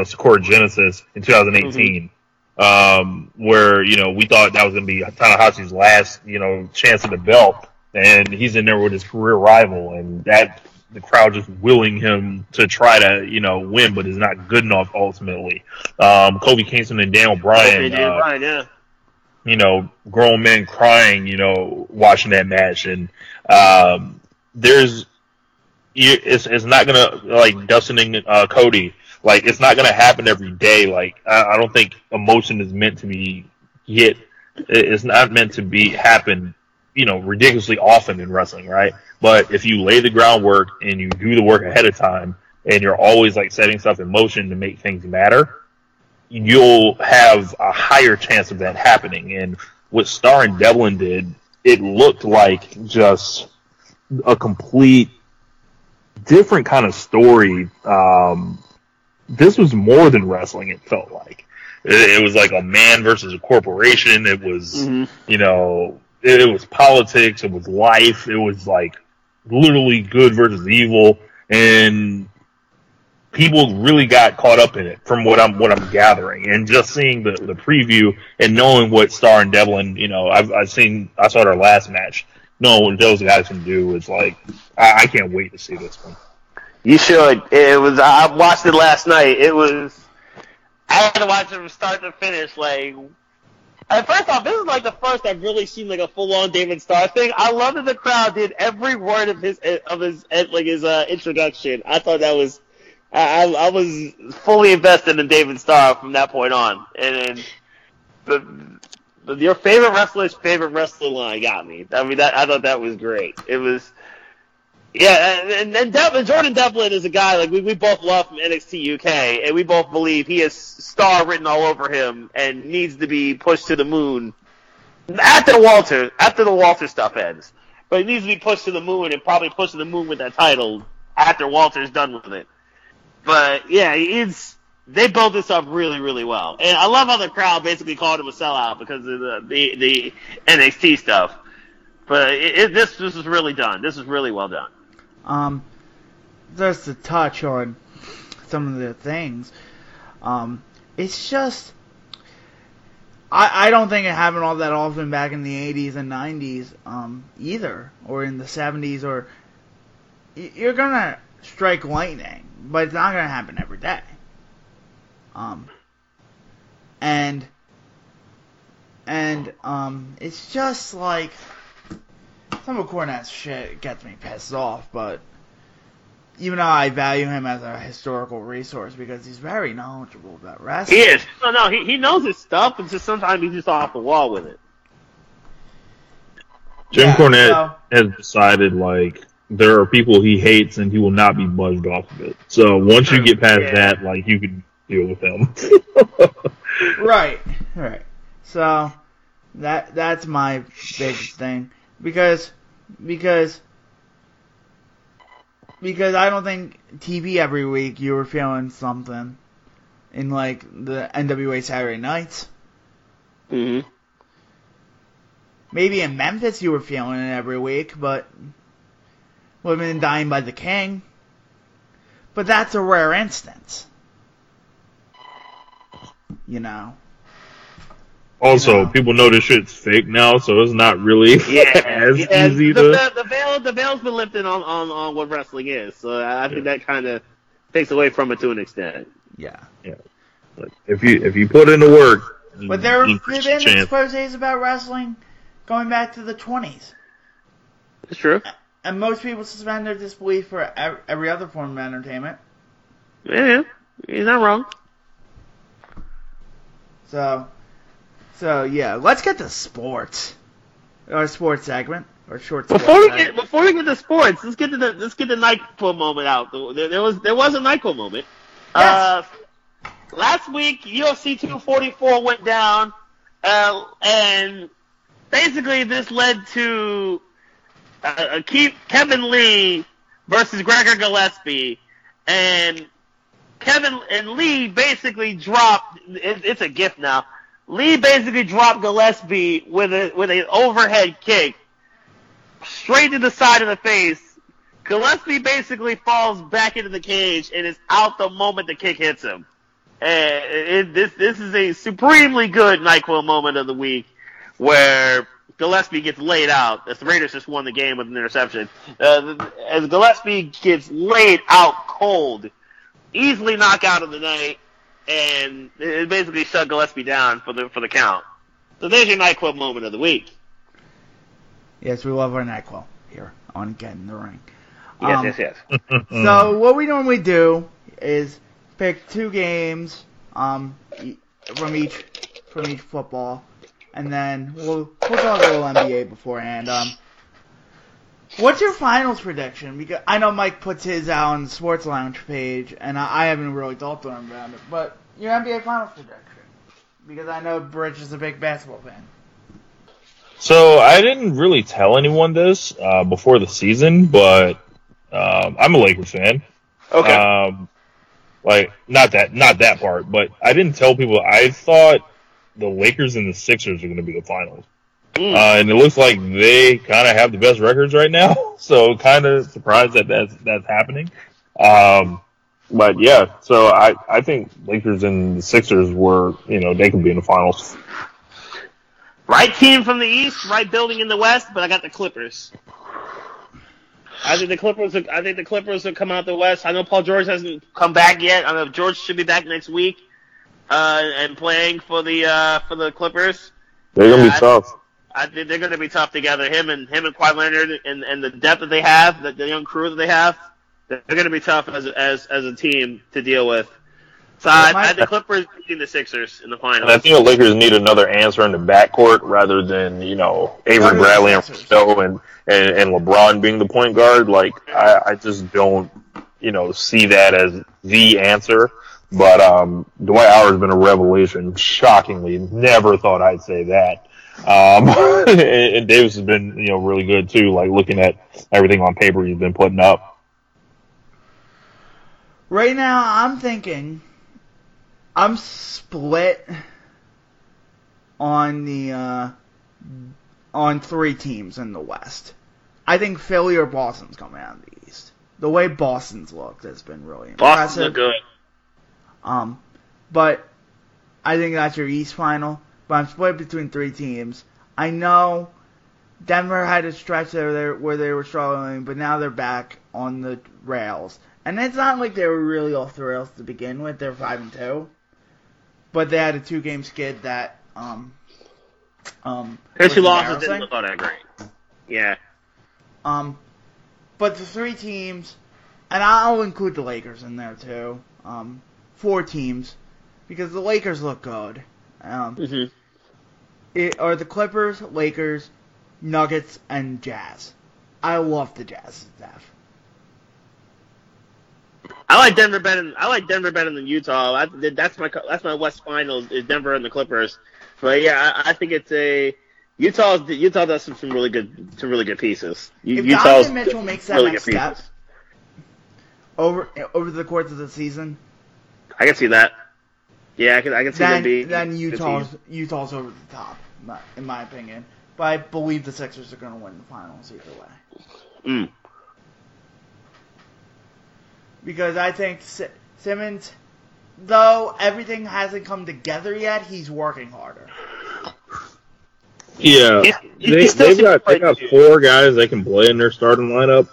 Sakura Genesis in 2018. Where, you know, we thought that was going to be Tanahashi's last, you know, chance at the belt, and he's in there with his career rival, and that the crowd just willing him to try to, you know, win, but is not good enough ultimately. Kofi Kingston and Daniel Bryan, yeah. You know, grown men crying, you know, watching that match, and it's not gonna, like Dustin and Cody. Like, it's not going to happen every day. Like, I don't think emotion is meant to be it's not meant to happen, you know, ridiculously often in wrestling, right? But if you lay the groundwork and you do the work ahead of time and you're always, like, setting stuff in motion to make things matter, you'll have a higher chance of that happening. And what Starr and Devlin did, it looked like just a complete different kind of story. This was more than wrestling, it felt like. It was like a man versus a corporation. It was, you know, it was politics. It was life. It was like literally good versus evil. And people really got caught up in it from what I'm gathering. And just seeing the preview and knowing what Starr and Devlin, you know, I saw their last match. Knowing what those guys can do is like, I can't wait to see this one. You should. I watched it last night. It was I had to watch it from start to finish. Like, and first off, this is like the first that really seemed like a full-on David Starr thing. I love that the crowd did every word of his introduction. I thought that was, I was fully invested in David Starr from that point on. And your favorite wrestler's favorite wrestler line got me. I mean, I thought that was great. It was. Yeah, and Jordan Devlin is a guy like we both love from NXT UK, and we both believe he has Star written all over him and needs to be pushed to the moon after the Walter stuff ends. But he needs to be pushed to the moon and probably pushed to the moon with that title after Walter's done with it. But yeah, they built this up really, really well, and I love how the crowd basically called him a sellout because of the NXT stuff. But this is really done. This is really well done. Just to touch on some of the things, it's just I don't think it happened all that often back in the 80s and 90s either, or in the 70s, or you're gonna strike lightning, but it's not gonna happen every day. And it's just like some of Cornette's shit gets me pissed off, but even though I value him as a historical resource because he's very knowledgeable about wrestling. He is. No, he knows his stuff, and just sometimes he's just off the wall with it. Jim Cornette has decided, like, there are people he hates and he will not be budged off of it. So once you get past that, like, you can deal with him. Right. So that's my biggest thing. Because I don't think TV every week you were feeling something in like the NWA Saturday nights. Mm-hmm. Maybe in Memphis you were feeling it every week, but Women Dying by the King. But that's a rare instance. You know. Also, people know this shit's fake now, so it's not really as easy to... The veil's been lifted on what wrestling is, so I think that kind of takes away from it to an extent. Yeah. Like, if you put in the work... But there have been exposés about wrestling going back to the 20s. It's true. And most people suspend their disbelief for every other form of entertainment. Yeah, he's not wrong. So yeah, let's get to sports. Our sports segment, or short. Before we get to sports, let's get the NyQuil moment out. There was a NyQuil moment. Yes. Last week, UFC 244 went down, and basically this led to Kevin Lee versus Gregor Gillespie, and Kevin and Lee basically dropped. It's a gift now. Lee basically dropped Gillespie with an overhead kick straight to the side of the face. Gillespie basically falls back into the cage and is out the moment the kick hits him. And this is a supremely good NyQuil moment of the week where Gillespie gets laid out. The Raiders just won the game with an interception. As Gillespie gets laid out cold, easily knockout of the night. And it basically shut Gillespie down for the count. So there's your NyQuil moment of the week. Yes, we love our NyQuil here on Get in the Ring. Yes. So what we normally do is pick two games from each football, and then we'll talk a little NBA beforehand. What's your finals prediction? Because I know Mike puts his out on the Sports Lounge page, and I haven't really talked to him about it. But your NBA finals prediction, because I know Bridge is a big basketball fan. So I didn't really tell anyone this before the season, but I'm a Lakers fan. Okay. Like not that part, but I didn't tell people. I thought the Lakers and the Sixers are going to be the finals. And it looks like they kind of have the best records right now, so kind of surprised that that's happening. But yeah, so I think Lakers and the Sixers were, they could be in the finals. Right team from the East, right building in the West, but I got the Clippers. I think the Clippers will come out the West. I know Paul George hasn't come back yet. I know George should be back next week. and playing for the Clippers. They're gonna be tough. I think they're gonna be tough together. Him and Kawhi Leonard and the depth that they have, the young crew that they have, they're gonna be tough as a team to deal with. So I think the Clippers beating the Sixers in the finals. And I think the Lakers need another answer in the backcourt rather than Avery Bradley and Rondo and LeBron being the point guard. Like I just don't see that as the answer. But Dwight Howard's been a revelation. Shockingly, never thought I'd say that. And Davis has been really good too. Like looking at everything on paper he's been putting up. Right now, I'm split on on 3 teams in the West. I think Philly or Boston's coming out of the East. The way Boston's looked has been really impressive. Boston's look good. But I think that's your East final. But I'm split between 3 teams. I know Denver had a stretch there where they were struggling, but now they're back on the rails. And it's not like they were really off the rails to begin with. They're 5-2. But they had a 2-game skid that Their 2 losses didn't look all that great. Yeah. But the 3 teams, and I'll include the Lakers in there too. 4 teams, because the Lakers look good. It are the Clippers, Lakers, Nuggets, and Jazz. I love the Jazz staff. I like Denver better than Utah. That's my West Finals is Denver and the Clippers. But yeah, I think it's Utah does some really good pieces. If Donovan Mitchell makes that next step over the course of the season, I can see that. Yeah, I can see them being. Then Utah's over the top, in my opinion. But I believe the Sixers are going to win the finals either way. Because I think Simmons, though everything hasn't come together yet, he's working harder. Yeah, they've got 4 guys that can play in their starting lineup,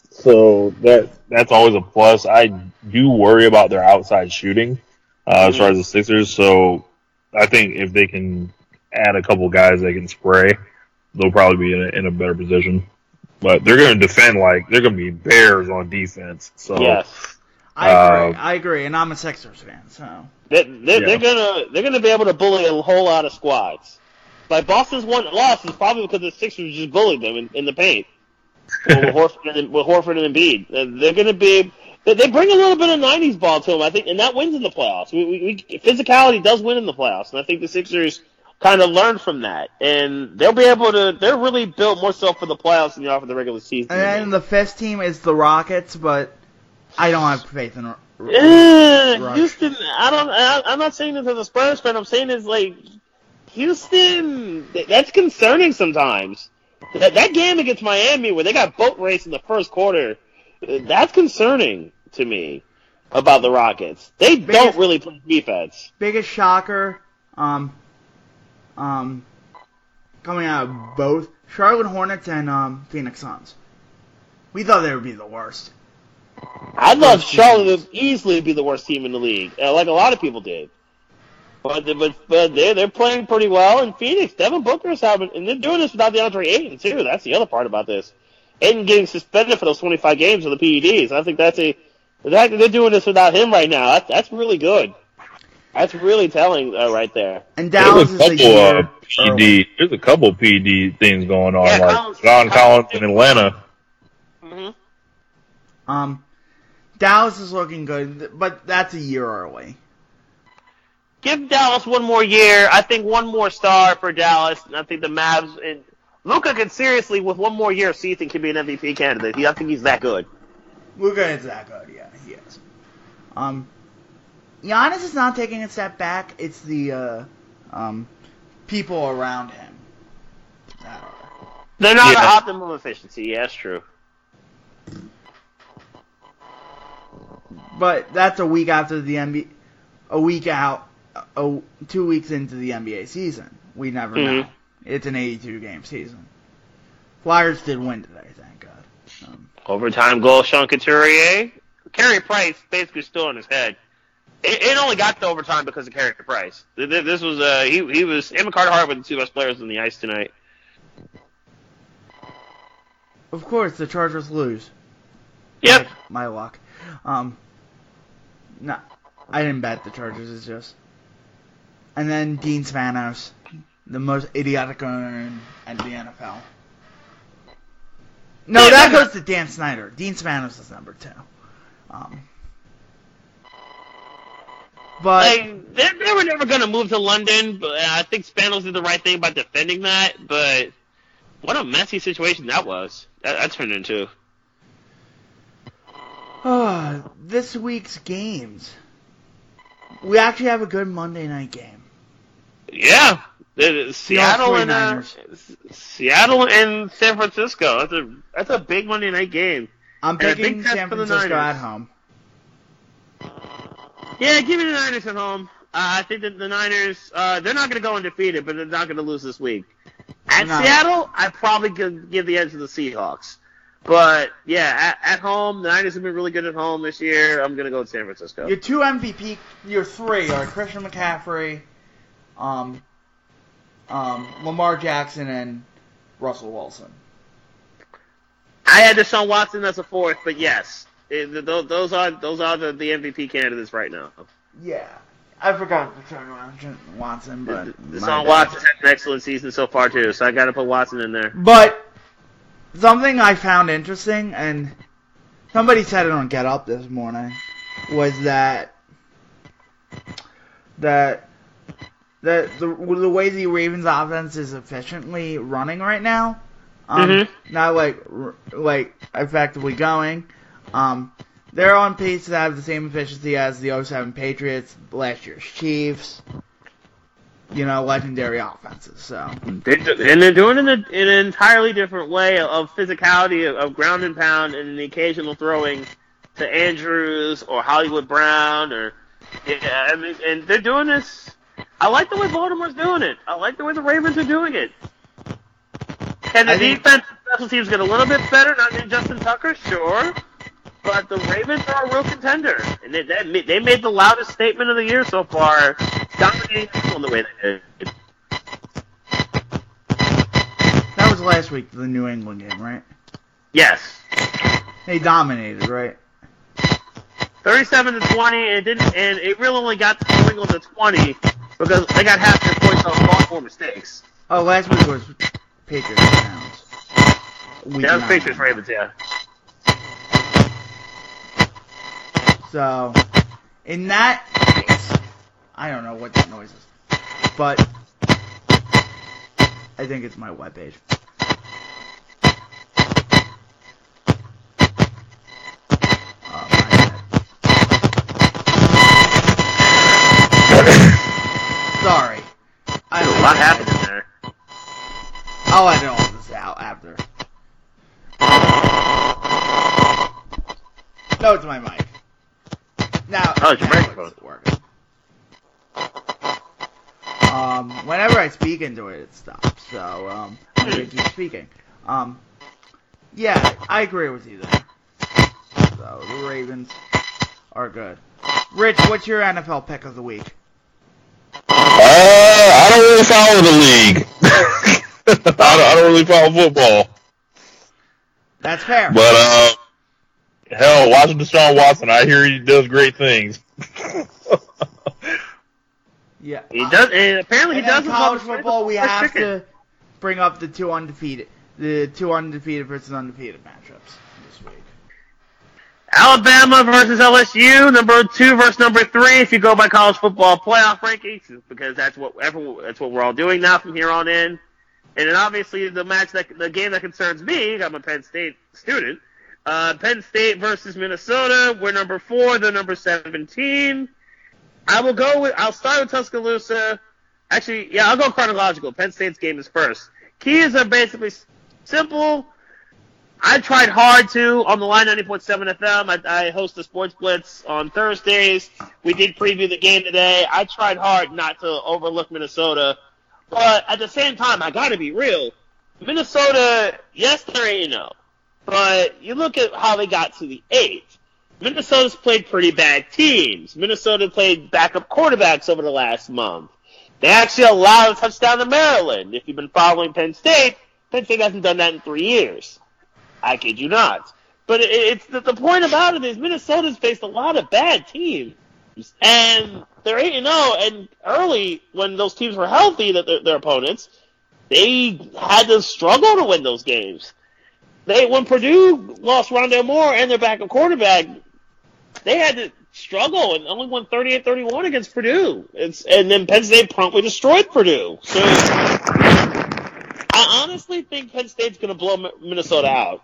so that's always a plus. I do worry about their outside shooting as far as the Sixers, so I think if they can add a couple guys that can spray, they'll probably be in a better position. But they're going to defend like they're going to be bears on defense. So yes, I agree, and I'm a Sixers fan, so they're gonna be able to bully a whole lot of squads. Like Boston's loss is probably because the Sixers just bullied them in the paint with Horford and Embiid. They're gonna be. They bring a little bit of '90s ball to them, I think, and that wins in the playoffs. Physicality does win in the playoffs, and I think the Sixers kind of learned from that, and they'll be able to. They're really built more so for the playoffs than they are for the regular season. And then the 5th team is the Rockets, but I don't have faith in Houston. I'm not saying this as a Spurs fan. I'm saying this like Houston. That's concerning sometimes. That game against Miami, where they got boat raced in the first quarter, that's concerning to me about the Rockets. They don't really play defense. Biggest shocker. Coming out of both Charlotte Hornets and Phoenix Suns. We thought they would be the worst. I thought Charlotte would easily be the worst team in the league, like a lot of people did. But they're playing pretty well. And Phoenix, Devin Booker's having, and they're doing this without DeAndre Ayton too. That's the other part about this. Ayton getting suspended for those 25 games of the PEDs. I think the fact that they're doing this without him right now. That's really good. That's really telling right there. And Dallas is a year PD. There's a couple PD things going on, like John Collins in Atlanta. Dallas is looking good, but that's a year early. Give Dallas one more year. I think one more star for Dallas. And I think the Mavs and Luka can seriously, with one more year, see if he can be an MVP candidate. I think he's that good. Luka is that good, yeah, he is. Giannis is not taking a step back. It's the people around him. They're not at optimum efficiency. Yeah, that's true. But that's a week after the NBA. A week out. 2 weeks into the NBA season. We never know. It's an 82-game season. Flyers did win today, thank God. Overtime goal, Sean Couturier. Carey Price basically still on his head. It only got to overtime because of Carey Price. This was him and Carter Hart were the two best players on the ice tonight. Of course, the Chargers lose. Yep. My luck. No, I didn't bet the Chargers. It's just. And then Dean Spanos, the most idiotic owner in the NFL. No, that goes to Dan Snyder. Dean Spanos is number 2. But they were never going to move to London, but I think Spanos did the right thing by defending that. But what a messy situation that was. That turned into. This week's games. We actually have a good Monday night game. Yeah, Seattle and San Francisco. That's a big Monday night game. I'm picking San Francisco at home. Yeah, give me the Niners at home. I think that the Niners, they're not going to go undefeated, but they're not going to lose this week. At Seattle, I probably could give the edge to the Seahawks. But, yeah, at home, the Niners have been really good at home this year. I'm going to go with San Francisco. Your 2 MVP, your 3 are Christian McCaffrey, Lamar Jackson, and Russell Wilson. I had Deshaun Watson as a 4th, but yes. Those are the MVP candidates right now. Yeah. I forgot to turn around Watson, but... Deshaun Watson's had an excellent season so far, too, so I got to put Watson in there. But something I found interesting, and somebody said it on Get Up this morning, was that the way the Ravens offense is efficiently running right now, not like effectively going, they're on pace to have the same efficiency as the 07 Patriots, last year's Chiefs, legendary offenses. So they're doing it in an entirely different way of physicality, of ground and pound, and the occasional throwing to Andrews or Hollywood Brown, and they're doing this. I like the way Baltimore's doing it. I like the way the Ravens are doing it. And the defense and special teams get a little bit better, not named Justin Tucker, sure. But the Ravens are a real contender. And they made the loudest statement of the year so far, dominating people the way they did. That was last week, the New England game, right? Yes. They dominated, right? 37-20, and it really only got New England to 20 because they got half their points on far more mistakes. Oh, last week was Patriots Browns. That was Patriots Ravens, yeah. So, in that case, I don't know what that noise is, but I think it's my webpage. Sorry. What happened in there? I'll edit all this out after. No, it's my mic. Now, it's your microphone. Working. Whenever I speak into it, it stops. So, I'm gonna keep speaking. Yeah, I agree with you there. So, the Ravens are good. Rich, what's your NFL pick of the week? I don't really follow the league. I don't really follow football. That's fair. But, hell, watching Deshaun Watson, I hear he does great things. Yeah, he does, and apparently he does. In college football, we have to bring up the two undefeated versus undefeated matchups this week. Alabama versus LSU, number 2 versus number 3. If you go by college football playoff rankings, because that's what we're all doing now from here on in. And then obviously the game that concerns me, I'm a Penn State student. Penn State versus Minnesota. We're number 4. They're number 17. I'll start with Tuscaloosa. Actually, yeah, I'll go chronological. Penn State's game is first. Keys are basically simple. I tried hard to on the line 90.7 FM. I host the Sports Blitz on Thursdays. We did preview the game today. I tried hard not to overlook Minnesota. But at the same time, I gotta be real. Minnesota, yes, they're 8-0. But you look at how they got to the 8. Minnesota's played pretty bad teams. Minnesota played backup quarterbacks over the last month. They actually allowed a touchdown to Maryland. If you've been following Penn State hasn't done that in 3 years. I kid you not. But it's the point about it is Minnesota's faced a lot of bad teams. And they're 8-0, and early, when those teams were healthy, their opponents, they had to struggle to win those games. When Purdue lost Rondale Moore and their backup quarterback, they had to struggle and only won 38-31 against Purdue. And then Penn State promptly destroyed Purdue. So I honestly think Penn State's going to blow Minnesota out.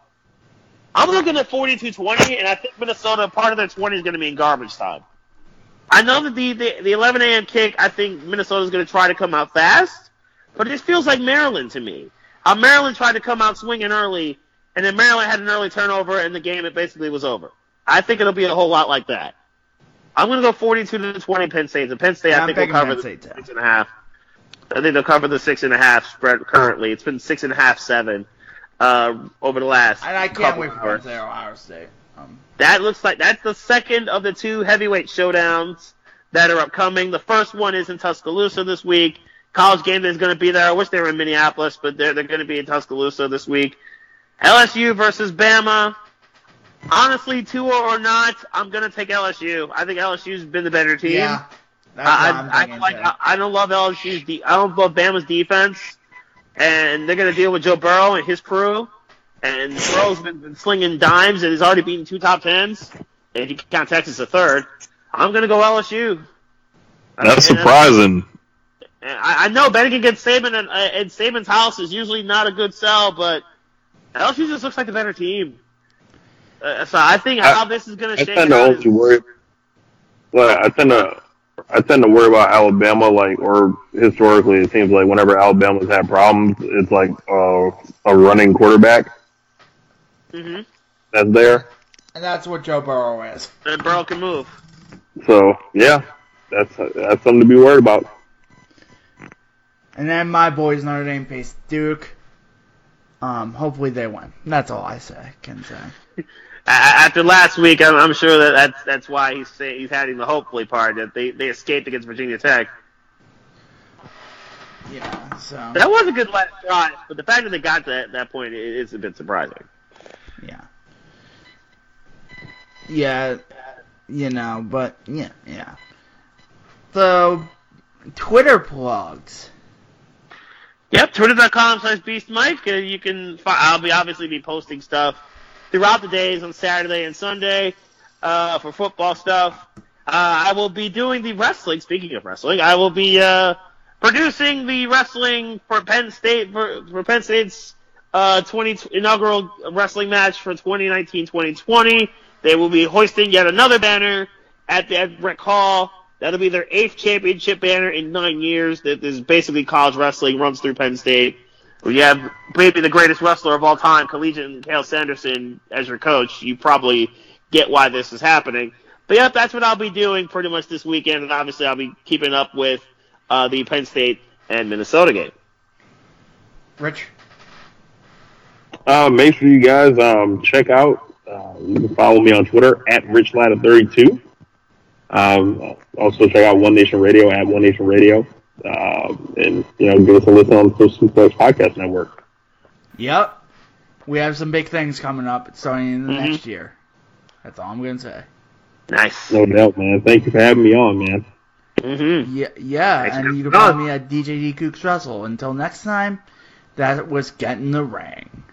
I'm looking at 42-20, and I think Minnesota, part of their 20 is going to be in garbage time. I know that the 11 a.m. kick, I think Minnesota's going to try to come out fast, but it feels like Maryland to me. Maryland tried to come out swinging early, and then Maryland had an early turnover, and the game, it basically was over. I think it'll be a whole lot like that. I'm going to go 42-20 Penn State. And Penn State, I think, will cover the 6.5. I think they'll cover the 6.5 spread currently. It's been 6.5, 7 over the last. And I can't wait for Penn State Ohio State. That looks like that's the second of the two heavyweight showdowns that are upcoming. The first one is in Tuscaloosa this week. College Game Day is going to be there. I wish they were in Minneapolis, but they're going to be in Tuscaloosa this week. LSU versus Bama. Honestly, Tua or not, I'm going to take LSU. I think LSU's been the better team. Yeah, I don't love LSU's. I don't love Bama's defense, and they're going to deal with Joe Burrow and his crew. And Burrow's been slinging dimes, and he's already beaten 2 top 10s. And if you count Texas a third, I'm going to go LSU. That's surprising. I know betting against Saban and Saban's house is usually not a good sell, but LSU just looks like the better team. So I think how this is going to shake out. I tend to worry about Alabama, or historically, it seems like whenever Alabama's had problems, it's like a running quarterback that's there. And that's what Joe Burrow is. And Burrow can move. So, yeah, that's something to be worried about. And then my boys Notre Dame face Duke. Hopefully they win. That's all I can say. After last week, I'm sure that's why he's adding the hopefully part, that they escaped against Virginia Tech. Yeah, so that was a good last drive, but the fact that they got to that point is a bit surprising. Yeah. Yeah, but yeah. So, Twitter plugs. Yep, twitter.com/BeastMike. You can. I'll obviously be posting stuff throughout the days on Saturday and Sunday for football stuff. I will be doing the wrestling. Speaking of wrestling, I will be producing the wrestling for Penn State for Penn State's inaugural wrestling match for 2019-2020. They will be hoisting yet another banner at Rec Hall. That'll be their 8th championship banner in 9 years. That is basically college wrestling, runs through Penn State. You have maybe the greatest wrestler of all time, collegiate Cael Sanderson, as your coach. You probably get why this is happening. But yep, that's what I'll be doing pretty much this weekend, and obviously I'll be keeping up with the Penn State and Minnesota game. Rich? Make sure you guys check out. You can follow me on Twitter at RichLatta32. Also check out One Nation Radio at One Nation Radio. And give us a listen on the First Sports Podcast Network. Yep. We have some big things coming up starting in the next year. That's all I'm going to say. Nice. No doubt, man. Thank you for having me on, man. Yeah, and you can find me at DJD Kooks Russell. Until next time, that was Get in the Ring.